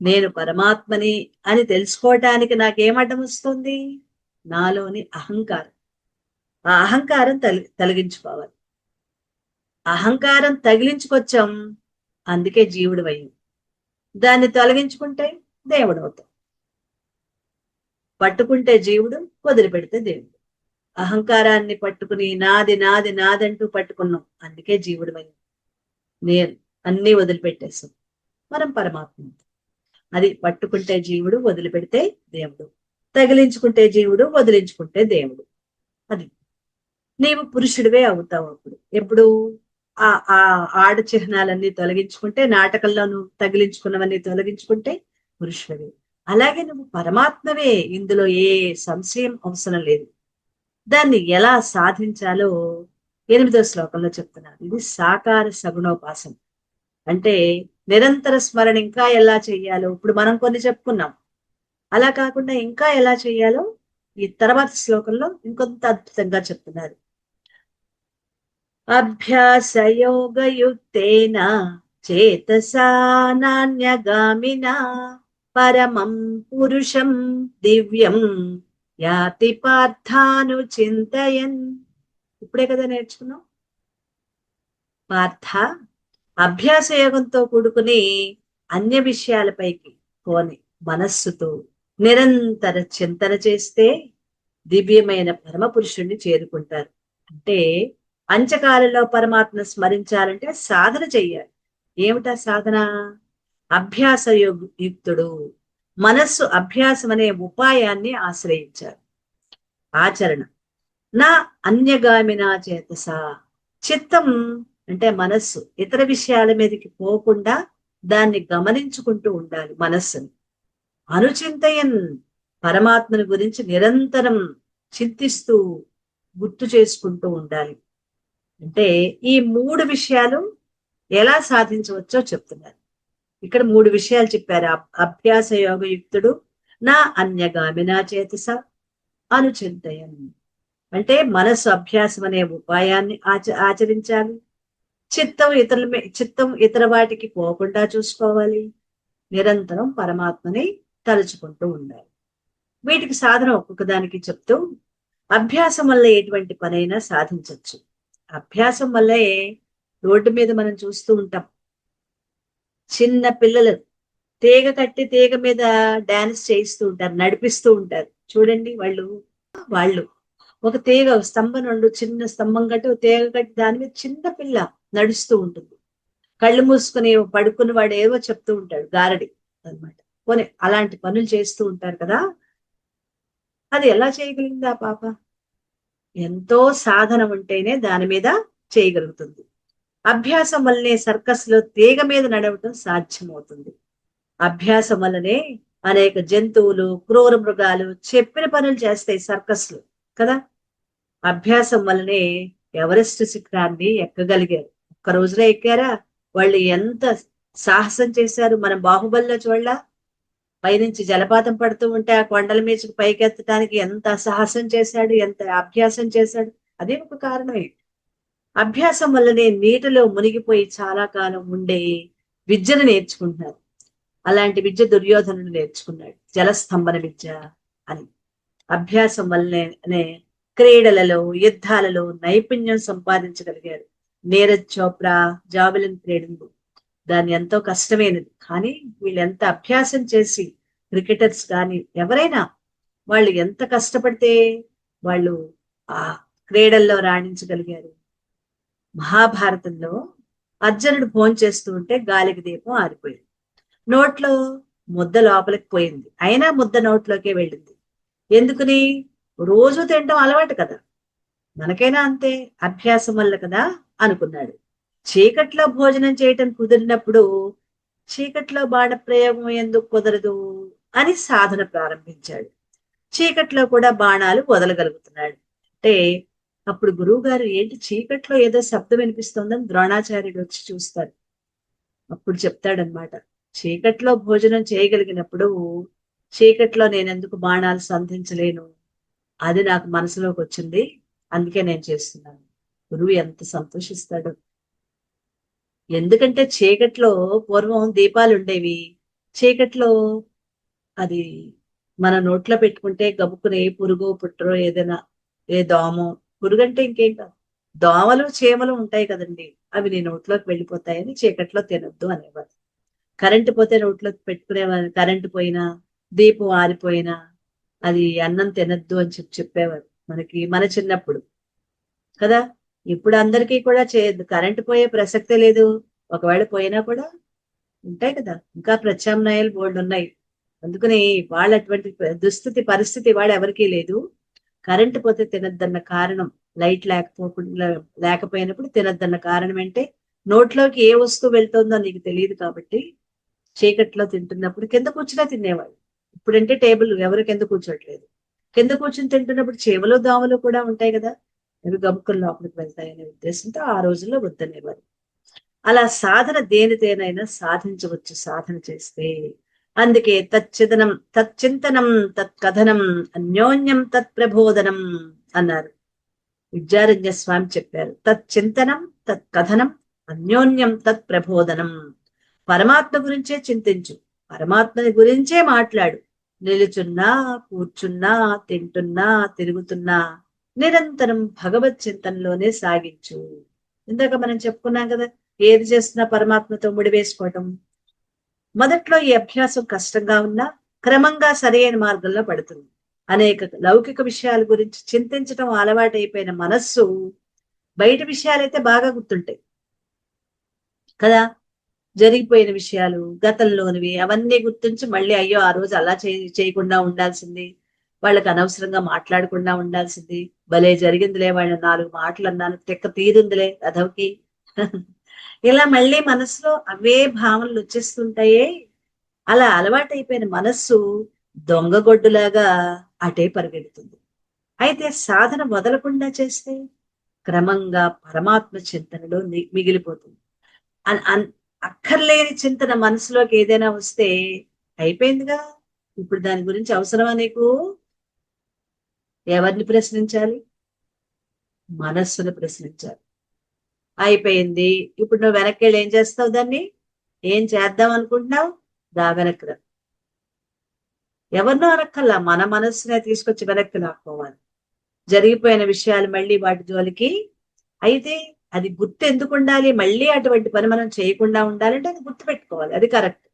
నేను పరమాత్మని అని తెలుసుకోవటానికి నాకేమడ్డం వస్తుంది, నాలోని అహంకారం. ఆ అహంకారం తొలగించుకోవాలి. అహంకారం తగిలించుకొచ్చాం, అందుకే జీవుడు అయ్యాం. దాన్ని తొలగించుకుంటే దేవుడు అవుతాం. పట్టుకుంటే జీవుడు, వదిలిపెడితే దేవుడు. అహంకారాన్ని పట్టుకుని నాది నాది నాదంటూ పట్టుకున్నాం, అందుకే జీవుడు అయ్యాం. నేను అన్ని వదిలిపెట్టేసాం, మనం పరమాత్మ. అది పట్టుకుంటే జీవుడు, వదిలిపెడితే దేవుడు. తగిలించుకుంటే జీవుడు, వదిలించుకుంటే దేవుడు. అది నీవు పురుషుడివే అవుతావు అప్పుడు. ఎప్పుడు ఆ ఆ ఆడు చిహ్నాలన్నీ తొలగించుకుంటే, నాటకంలో నువ్వు తగిలించుకున్నవన్నీ తొలగించుకుంటే పురుషుడివే. అలాగే నువ్వు పరమాత్మవే, ఇందులో ఏ సంశయం అవసరం లేదు. దాన్ని ఎలా సాధించాలో 8వ శ్లోకంలో చెప్తున్నారు. ఇది సాకార సగుణోపాసన అంటే నిరంతర స్మరణ ఇంకా ఎలా చెయ్యాలో ఇప్పుడు మనం కొన్ని చెప్పుకున్నాం. అలా కాకుండా ఇంకా ఎలా చెయ్యాలో ఈ తర్వాత శ్లోకంలో ఇంకొంత అద్భుతంగా చెప్తున్నారు. అభ్యాసయోగయుక్తేన చేతసా నాన్యగామినా పరమం పురుషం దివ్యం యాతి పార్థాను చింతయన్. ఇప్పుడే కదా నేర్చుకున్నాం. పార్థ, అభ్యాస యోగంతో కూడుకుని అన్య విషయాలపైకి పోని మనస్సుతో నిరంతర చింతన చేస్తే దివ్యమైన పరమ పురుషుణ్ణి చేరుకుంటారు. అంటే అంచకాలలో పరమాత్మ స్మరించాలంటే సాధన చెయ్యాలి. ఏమిటా సాధన? అభ్యాస యుక్తుడు, మనస్సు అభ్యాసం అనే ఉపాయాన్ని ఆశ్రయించారు. ఆచరణ నా అన్యగామినా చేతస, చిత్తం అంటే మనస్సు ఇతర విషయాల మీదకి పోకుండా దాన్ని గమనించుకుంటూ ఉండాలి. మనస్సుని అనుచింతయన్, పరమాత్మని గురించి నిరంతరం చింతిస్తూ గుర్తు చేసుకుంటూ ఉండాలి. అంటే ఈ 3 విషయాలు ఎలా సాధించవచ్చో చెప్తున్నారు. ఇక్కడ 3 విషయాలు చెప్పారు. అభ్యాస యోగయుక్తుడు, నా అన్యగామినా చేతస అనుచింతయన్. అంటే మనసు అభ్యాసం అనే ఉపాయాన్ని ఆచరించాలి. చిత్తం ఇతర వాటికి పోకుండా చూసుకోవాలి. నిరంతరం పరమాత్మని తలుచుకుంటూ ఉండాలి. వీటికి సాధన ఒక్కొక్క దానికి చెప్తూ, అభ్యాసం వల్ల ఎటువంటి పనైనా సాధించవచ్చు. అభ్యాసం వల్లే రోడ్డు మీద మనం చూస్తూ ఉంటాం, చిన్న పిల్లలు తీగ కట్టి తీగ మీద డాన్స్ చేయిస్తూ ఉంటారు, నడిపిస్తూ ఉంటారు. చూడండి, వాళ్ళు వాళ్ళు ఒక తీగ స్తంభం, రెండు చిన్న స్తంభం కట్టి ఒక తీగ కట్టి దాని మీద చిన్న పిల్ల నడుస్తూ ఉంటుంది. కళ్ళు మూసుకుని పడుకుని వాడు ఏవో చెప్తూ ఉంటాడు, గారడి అనమాట. పోనీ అలాంటి పనులు చేస్తూ ఉంటారు కదా. అది ఎలా చేయగలిగింది ఆ పాప? ఎంతో సాధన ఉంటేనే దాని మీద చేయగలుగుతుంది. అభ్యాసం వల్లనే సర్కస్ లో తీగ మీద నడవటం సాధ్యమవుతుంది. అభ్యాసం వల్లనే అనేక జంతువులు, క్రూర మృగాలు చెప్పిన పనులు చేస్తాయి సర్కస్లు కదా. అభ్యాసం వల్లనే ఎవరెస్ట్ శిఖరాన్ని ఎక్కగలిగారు. ఒక్క రోజులో ఎక్కారా? వాళ్ళు ఎంత సాహసం చేశారు. మనం బాహుబలిలో చూడలా, పైనుంచి జలపాతం పడుతూ ఉంటే ఆ కొండల మీదకి పైకెత్తడానికి ఎంత సాహసం చేశాడు, ఎంత అభ్యాసం చేశాడు. అదే ఒక కారణమే. అభ్యాసం వల్లనే నీటిలో మునిగిపోయి చాలా కాలం ఉండే విద్యను నేర్చుకుంటున్నారు. అలాంటి విద్య దుర్యోధనుడు నేర్చుకున్నాడు, జలస్తంభన విద్య అని. అభ్యాసం వల్లనే క్రీడలలో, యుద్ధాలలో నైపుణ్యం సంపాదించగలిగారు. నీరజ్ చోప్రా జావెలిన్ క్రీడలు దాన్ని ఎంతో కష్టమైనది, కానీ వీళ్ళు ఎంత అభ్యాసం చేసి, క్రికెటర్స్ కానీ ఎవరైనా వాళ్ళు ఎంత కష్టపడితే వాళ్ళు ఆ క్రీడల్లో రాణించగలిగారు. మహాభారతంలో అర్జునుడు భోంచేస్తూ ఉంటే గాలికి దీపం ఆరిపోయింది. నోట్లో ముద్ద లోపలికి పోయింది, అయినా ముద్ద నోట్లోకే వెళ్ళింది. ఎందుకుని? రోజు తినడం అలవాటు కదా, మనకైనా అంతే, అభ్యాసం వల్ల కదా అనుకున్నాడు. చీకట్లో భోజనం చేయటం కుదిరినప్పుడు చీకట్లో బాణ ప్రయోగం ఎందుకు కుదరదు అని సాధన ప్రారంభించాడు. చీకట్లో కూడా బాణాలు వదలగలుగుతున్నాడు. అంటే అప్పుడు గురువు గారు, ఏంటి చీకట్లో ఏదో శబ్దం వినిపిస్తోందని ద్రోణాచార్యుడు వచ్చి చూస్తారు. అప్పుడు చెప్తాడనమాట, చీకట్లో భోజనం చేయగలిగినప్పుడు చీకట్లో నేనెందుకు బాణాలు సంధించలేను, అది నాకు మనసులోకి వచ్చింది, అందుకే నేను చేస్తున్నాను. గురువు ఎంత సంతోషిస్తాడు. ఎందుకంటే చీకట్లో పూర్వం దీపాలు ఉండేవి. చీకట్లో అది మన నోట్లో పెట్టుకుంటే గబుక్కునే పురుగో పుట్టరో ఏదైనా, ఏ దోమో, పురుగంటే ఇంకేం కాదు, దోమలు చీమలు ఉంటాయి కదండి, అవి నీ నోట్లోకి వెళ్ళిపోతాయని చీకట్లో తినొద్దు అనేవారు. కరెంటు పోతే నోట్లోకి పెట్టుకునేవారు, కరెంటు పోయినా దీపం ఆరిపోయినా అది అన్నం తినద్దు అని చెప్పేవారు మనకి, మన చిన్నప్పుడు కదా. ఇప్పుడు అందరికీ కూడా చేయొద్దు, కరెంటు పోయే ప్రసక్తే లేదు. ఒకవేళ పోయినా కూడా ఉంటాయి కదా, ఇంకా ప్రత్యామ్నాయాలు బోర్డు ఉన్నాయి. అందుకని వాళ్ళ అటువంటి దుస్థితి పరిస్థితి వాళ్ళు ఎవరికీ లేదు. కరెంటు పోతే తినద్దన్న కారణం, లైట్ లేకపోయినప్పుడు తినద్దన్న కారణం అంటే నోట్లోకి ఏ వస్తువు వెళ్తుందో నీకు తెలియదు కాబట్టి చీకట్లో తింటున్నప్పుడు కింద కూర్చున్నా తినేవాళ్ళు. ఇప్పుడంటే టేబుల్ ఎవరు కింద కూర్చోట్లేదు. కింద కూర్చుని తింటున్నప్పుడు చేవలు దోమలు కూడా ఉంటాయి కదా, అవి గబుక్కులు లోపలికి వెళ్తాయనే ఉద్దేశంతో ఆ రోజుల్లో వద్దనేవారు. అలా సాధన దేనితేనైనా సాధించవచ్చు సాధన చేస్తే. అందుకే తచ్చింతనం తత్కథనం అన్యోన్యం తత్ప్రబోధనం అన్నారు. విద్యారణ్య స్వామి చెప్పారు, తచ్చింతనం తత్కథనం అన్యోన్యం తత్ప్రబోధనం. పరమాత్మ గురించే చింతించు, పరమాత్మని గురించే మాట్లాడు. నిలుచున్నా, కూర్చున్నా, తింటున్నా, తిరుగుతున్నా నిరంతరం భగవత్ చింతనలోనే సాగించు. ఇందాక మనం చెప్పుకున్నాం కదా, ఏది చేస్తున్నా పరమాత్మతో ముడివేసుకోవటం. మొదట్లో ఈ అభ్యాసం కష్టంగా ఉన్నా క్రమంగా సరైన మార్గంలో పడుతుంది. అనేక లౌకిక విషయాల గురించి చింతించటం అలవాటైపోయిన మనస్సు బయట విషయాలైతే బాగా గుర్తుంటాయి కదా. జరిగిపోయిన విషయాలు, గతంలోనివి అవన్నీ గుర్తుంచి మళ్ళీ అయ్యో ఆ రోజు అలా చేయకుండా ఉండాల్సింది, వాళ్ళకి అనవసరంగా మాట్లాడకుండా ఉండాల్సింది, భలే జరిగిందిలే, వాళ్ళ 4 మాటలు అన్నాను, తెక్క తీరుందిలే అధవకి ఇలా మళ్ళీ మనసులో అవే భావనలు వచ్చేస్తుంటాయే. అలా అలవాటైపోయిన మనస్సు దొంగగొడ్డులాగా అటే పరిగెడుతుంది. అయితే సాధన వదలకుండా చేస్తే క్రమంగా పరమాత్మ చింతనలో మిగిలిపోతుంది. అక్కర్లేని చింతన మనసులోకి ఏదైనా వస్తే అయిపోయిందిగా, ఇప్పుడు దాని గురించి అవసరమా నీకు? ఎవరిని ప్రశ్నించాలి? మనస్సును ప్రశ్నించాలి. అయిపోయింది. ఇప్పుడు నువ్వు వెనక్కి వెళ్ళి ఏం చేస్తావు? దాన్ని ఏం చేద్దాం అనుకుంటున్నావు? దా వెనక్కి రా. ఎవరినో అనక్కల్లా, మన మనస్సునే తీసుకొచ్చి వెనక్కి లాక్కోవాలి. జరిగిపోయిన విషయాలు మళ్ళీ వాటి జోలికి. అయితే అది గుర్తు ఎందుకు ఉండాలి? మళ్ళీ అటువంటి పని మనం చేయకుండా ఉండాలంటే అది గుర్తు పెట్టుకోవాలి, అది కరెక్ట్.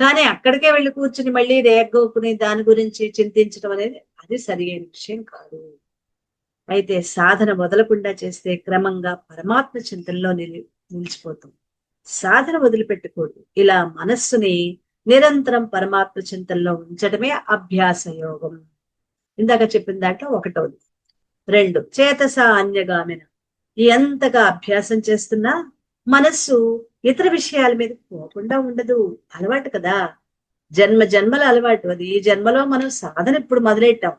కానీ అక్కడికే వెళ్ళి కూర్చుని మళ్ళీ రేగోకుని దాని గురించి చింతించడం అనేది అది సరి అయిన విషయం కాదు. అయితే సాధన వదలకుండా చేస్తే క్రమంగా పరమాత్మ చింతనలో నిలిచిపోతాం. సాధన వదిలిపెట్టకూడదు. ఇలా మనస్సుని నిరంతరం పరమాత్మ చింతనలో ఉంచడమే అభ్యాస యోగం. ఇందాక చెప్పిన దాంట్లో ఒకటోది. 2 చేతస అన్యగామిన. ఎంతగా అభ్యాసం చేస్తున్నా మనస్సు ఇతర విషయాల మీద పోకుండా ఉండదు. అలవాటు కదా, జన్మ జన్మల అలవాటు అది. ఈ జన్మలో మనం సాధన ఇప్పుడు మొదలెట్టాం,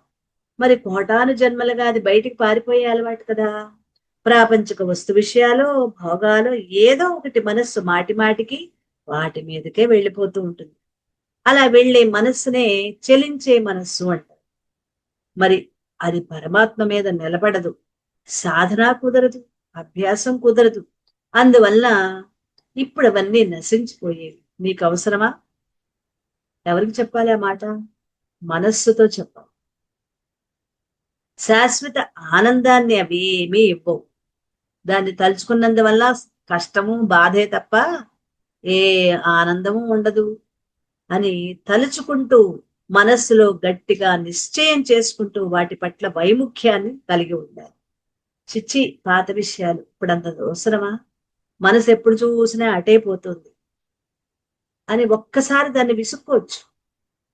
మరి కోటాను జన్మలుగా అది బయటికి పారిపోయే అలవాటు కదా. ప్రాపంచిక వస్తు విషయాలు, భోగాలు, ఏదో ఒకటి మనస్సు మాటి మాటికి వాటి మీదకే వెళ్ళిపోతూ ఉంటుంది. అలా వెళ్ళే మనస్సునే చెలించే మనస్సు అంటారు. మరి అది పరమాత్మ మీద నిలబడదు. సాధన కుదరదు, అభ్యాసం కుదరదు. అందువల్ల ఇప్పుడు అవన్నీ నశించిపోయేవి. నీకు అవసరమా? ఎవరికి చెప్పాలి ఆ మాట? మనస్సుతో చెప్పాలి. శాశ్వత ఆనందాన్ని అవి ఏమీ ఇవ్వవు. దాన్ని తలుచుకున్నందువల్ల కష్టము, బాధే తప్ప ఏ ఆనందము ఉండదు అని తలుచుకుంటూ మనస్సులో గట్టిగా నిశ్చయం చేసుకుంటూ వాటి పట్ల వైముఖ్యాన్ని కలిగి ఉండాలి. చిచ్చి పాత విషయాలు ఇప్పుడు అంత అవసరమా? మనసు ఎప్పుడు చూసినా అటే పోతుంది అని ఒక్కసారి దాన్ని విసుక్కోవచ్చు.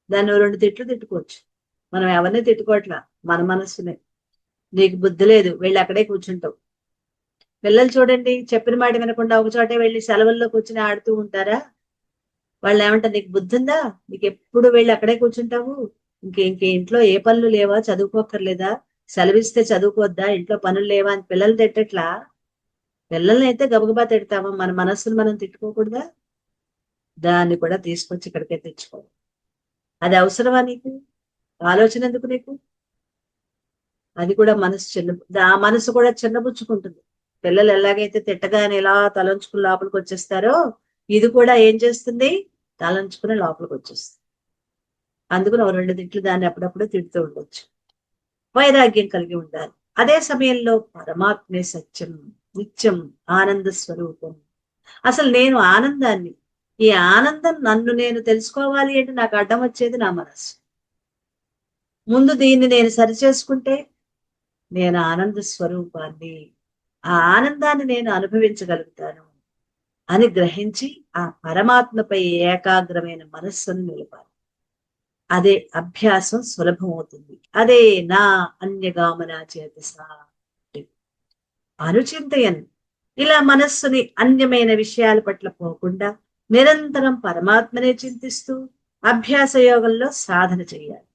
దాన్ని 2 తిట్లు తిట్టుకోవచ్చు. మనం ఎవరిని తిట్టుకోవట్లా, మన మనస్సునే. నీకు బుద్ధి లేదు, వెళ్ళి అక్కడే కూర్చుంటావు. పిల్లలు చూడండి, చెప్పిన మాట వినకుండా ఒక చోటే వెళ్ళి సెలవుల్లో కూర్చుని ఆడుతూ ఉంటారా? వాళ్ళు ఏమంటారు, నీకు బుద్ధి ఉందా? నీకు ఎప్పుడు వెళ్ళి అక్కడే కూర్చుంటావు? ఇంకే ఇంట్లో ఏ పనులు లేవా? చదువుకోక్కర్లేదా? సెలవిస్తే చదువుకోవద్దా? ఇంట్లో పనులు లేవా అని పిల్లలు తిట్టట్లా? పిల్లల్ని అయితే గబగబా తిడతామా, మన మనస్సును మనం తిట్టుకోకూడదా? దాన్ని కూడా తీసుకొచ్చి ఇక్కడికే తెచ్చుకోవాలి. అది అవసరమా నీకు? ఆలోచన ఎందుకు నీకు? అది కూడా మనసు ఆ మనసు కూడా చిన్నబుచ్చుకుంటుంది. పిల్లలు ఎలాగైతే తిట్టగానే ఇలా తలంచుకుని లోపలికి వచ్చేస్తారో, ఇది కూడా ఏం చేస్తుంది? తలంచుకుని లోపలికి వచ్చేస్తుంది. అందుకని 2 తిట్లు దాన్ని అప్పుడప్పుడు తిడుతూ ఉండొచ్చు. వైరాగ్యం కలిగి ఉండాలి. అదే సమయంలో పరమాత్మే సత్యం, నిత్యం, ఆనంద స్వరూపం. అసలు నేను ఆనందాన్ని, ఈ ఆనందం నన్ను నేను తెలుసుకోవాలి అంటే నాకు అడ్డం వచ్చేది నా మనస్సు. ముందు దీన్ని నేను సరిచేసుకుంటే నేను ఆనంద స్వరూపాన్ని, ఆ ఆనందాన్ని నేను అనుభవించగలుగుతాను అని గ్రహించి ఆ పరమాత్మపై ఏకాగ్రమైన మనస్సును నిలపాలి. అదే అభ్యాసం సులభం అవుతుంది. అదే నా అన్యగామన చేతస అనుచింతయన్. ఇలా మనస్సుని అన్యమైన విషయాల పట్ల పోకుండా నిరంతరం పరమాత్మనే చింతిస్తూ అభ్యాస యోగంలో సాధన చేయాలి.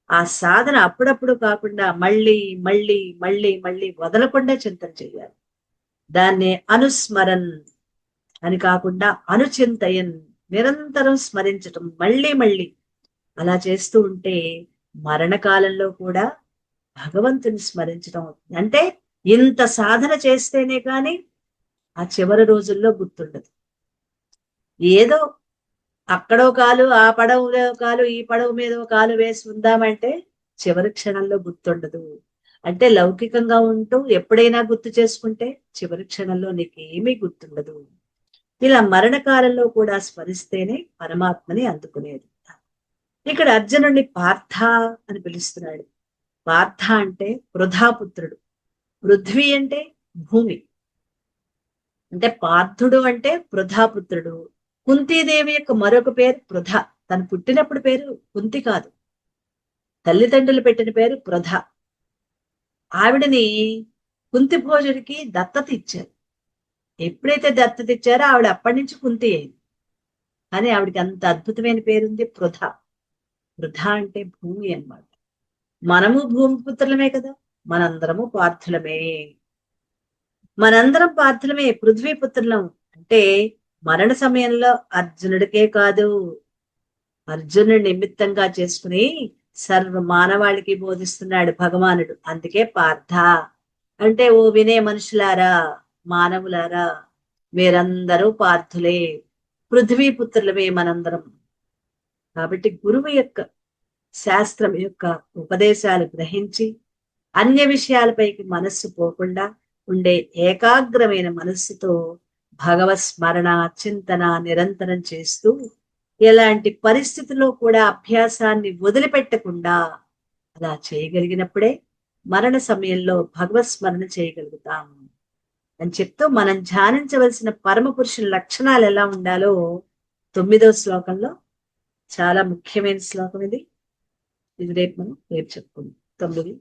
ఆ సాధన అప్పుడప్పుడు కాకుండా మళ్ళీ మళ్ళీ మళ్ళీ మళ్ళీ వదలకుండా చింతన చేయాలి. దాన్నే అనుస్మరన్ అని కాకుండా అనుచింతయన్, నిరంతరం స్మరించటం మళ్ళీ మళ్ళీ. అలా చేస్తూ ఉంటే మరణకాలంలో కూడా భగవంతుని స్మరించడం అవుతుంది. అంటే ఇంత సాధన చేస్తేనే కానీ ఆ చివరి రోజుల్లో గుర్తుండదు. ఏదో అక్కడో కాలు, ఆ పడవలో కాలు, ఈ పడవ మీద కాలు వేసి ఉందామంటే చివరి క్షణంలో గుర్తుండదు. అంటే లౌకికంగా ఉంటూ ఎప్పుడైనా గుర్తు చేసుకుంటే చివరి క్షణంలో నీకేమీ గుర్తుండదు. ఇలా మరణకాలంలో కూడా స్మరిస్తేనే పరమాత్మని అందుకునేది. ఇక్కడ అర్జునుడిని పార్థ అని పిలుస్తున్నాడు. పార్థ అంటే వృధాపుత్రుడు. పృథ్వీ అంటే భూమి. అంటే పార్థుడు అంటే వృధాపుత్రుడు. కుంతీదేవి యొక్క మరొక పేరు పృథ. తను పుట్టినప్పుడు పేరు కుంతి కాదు, తల్లిదండ్రులు పెట్టిన పేరు పృథ. ఆవిడని కుంతి భోజుడికి దత్తత ఇచ్చారు. ఎప్పుడైతే దత్తత ఇచ్చారో ఆవిడ అప్పటి నుంచి కుంతి అయింది. కానీ ఆవిడకి అంత అద్భుతమైన పేరుంది పృథ. పృథ అంటే భూమి అన్నమాట. మనము భూమిపుత్రులమే కదా, మనందరము పార్థులమే. మనందరం పార్థులమే, పృథ్వీపుత్రులం. అంటే మరణ సమయంలో అర్జునుడికే కాదు, అర్జునుడి నిమిత్తంగా చేసుకుని సర్వ మానవాళికి బోధిస్తున్నాడు భగవానుడు. అందుకే పార్థ అంటే ఓ వినే మనుషులారా, మానవులారా, మీరందరూ పార్థులే, పృథ్వీపుత్రులమే మనందరం. కాబట్టి గురువు యొక్క శాస్త్రం యొక్క ఉపదేశాలు గ్రహించి అన్య విషయాలపైకి మనస్సు పోకుండా ఉండే ఏకాగ్రమైన మనస్సుతో భగవత్ స్మరణ చింతన నిరంతరం చేస్తూ ఎలాంటి పరిస్థితుల్లో కూడా అభ్యాసాన్ని వదిలిపెట్టకుండా అలా చేయగలిగినప్పుడే మరణ సమయంలో భగవత్ స్మరణ చేయగలుగుతాం అని చెప్తూ మనం ధ్యానించవలసిన పరమ పురుషుల లక్షణాలు ఎలా ఉండాలో 9వ శ్లోకంలో, చాలా ముఖ్యమైన శ్లోకం ఇది. ఇది రేపు చెప్పుకుందాం. 9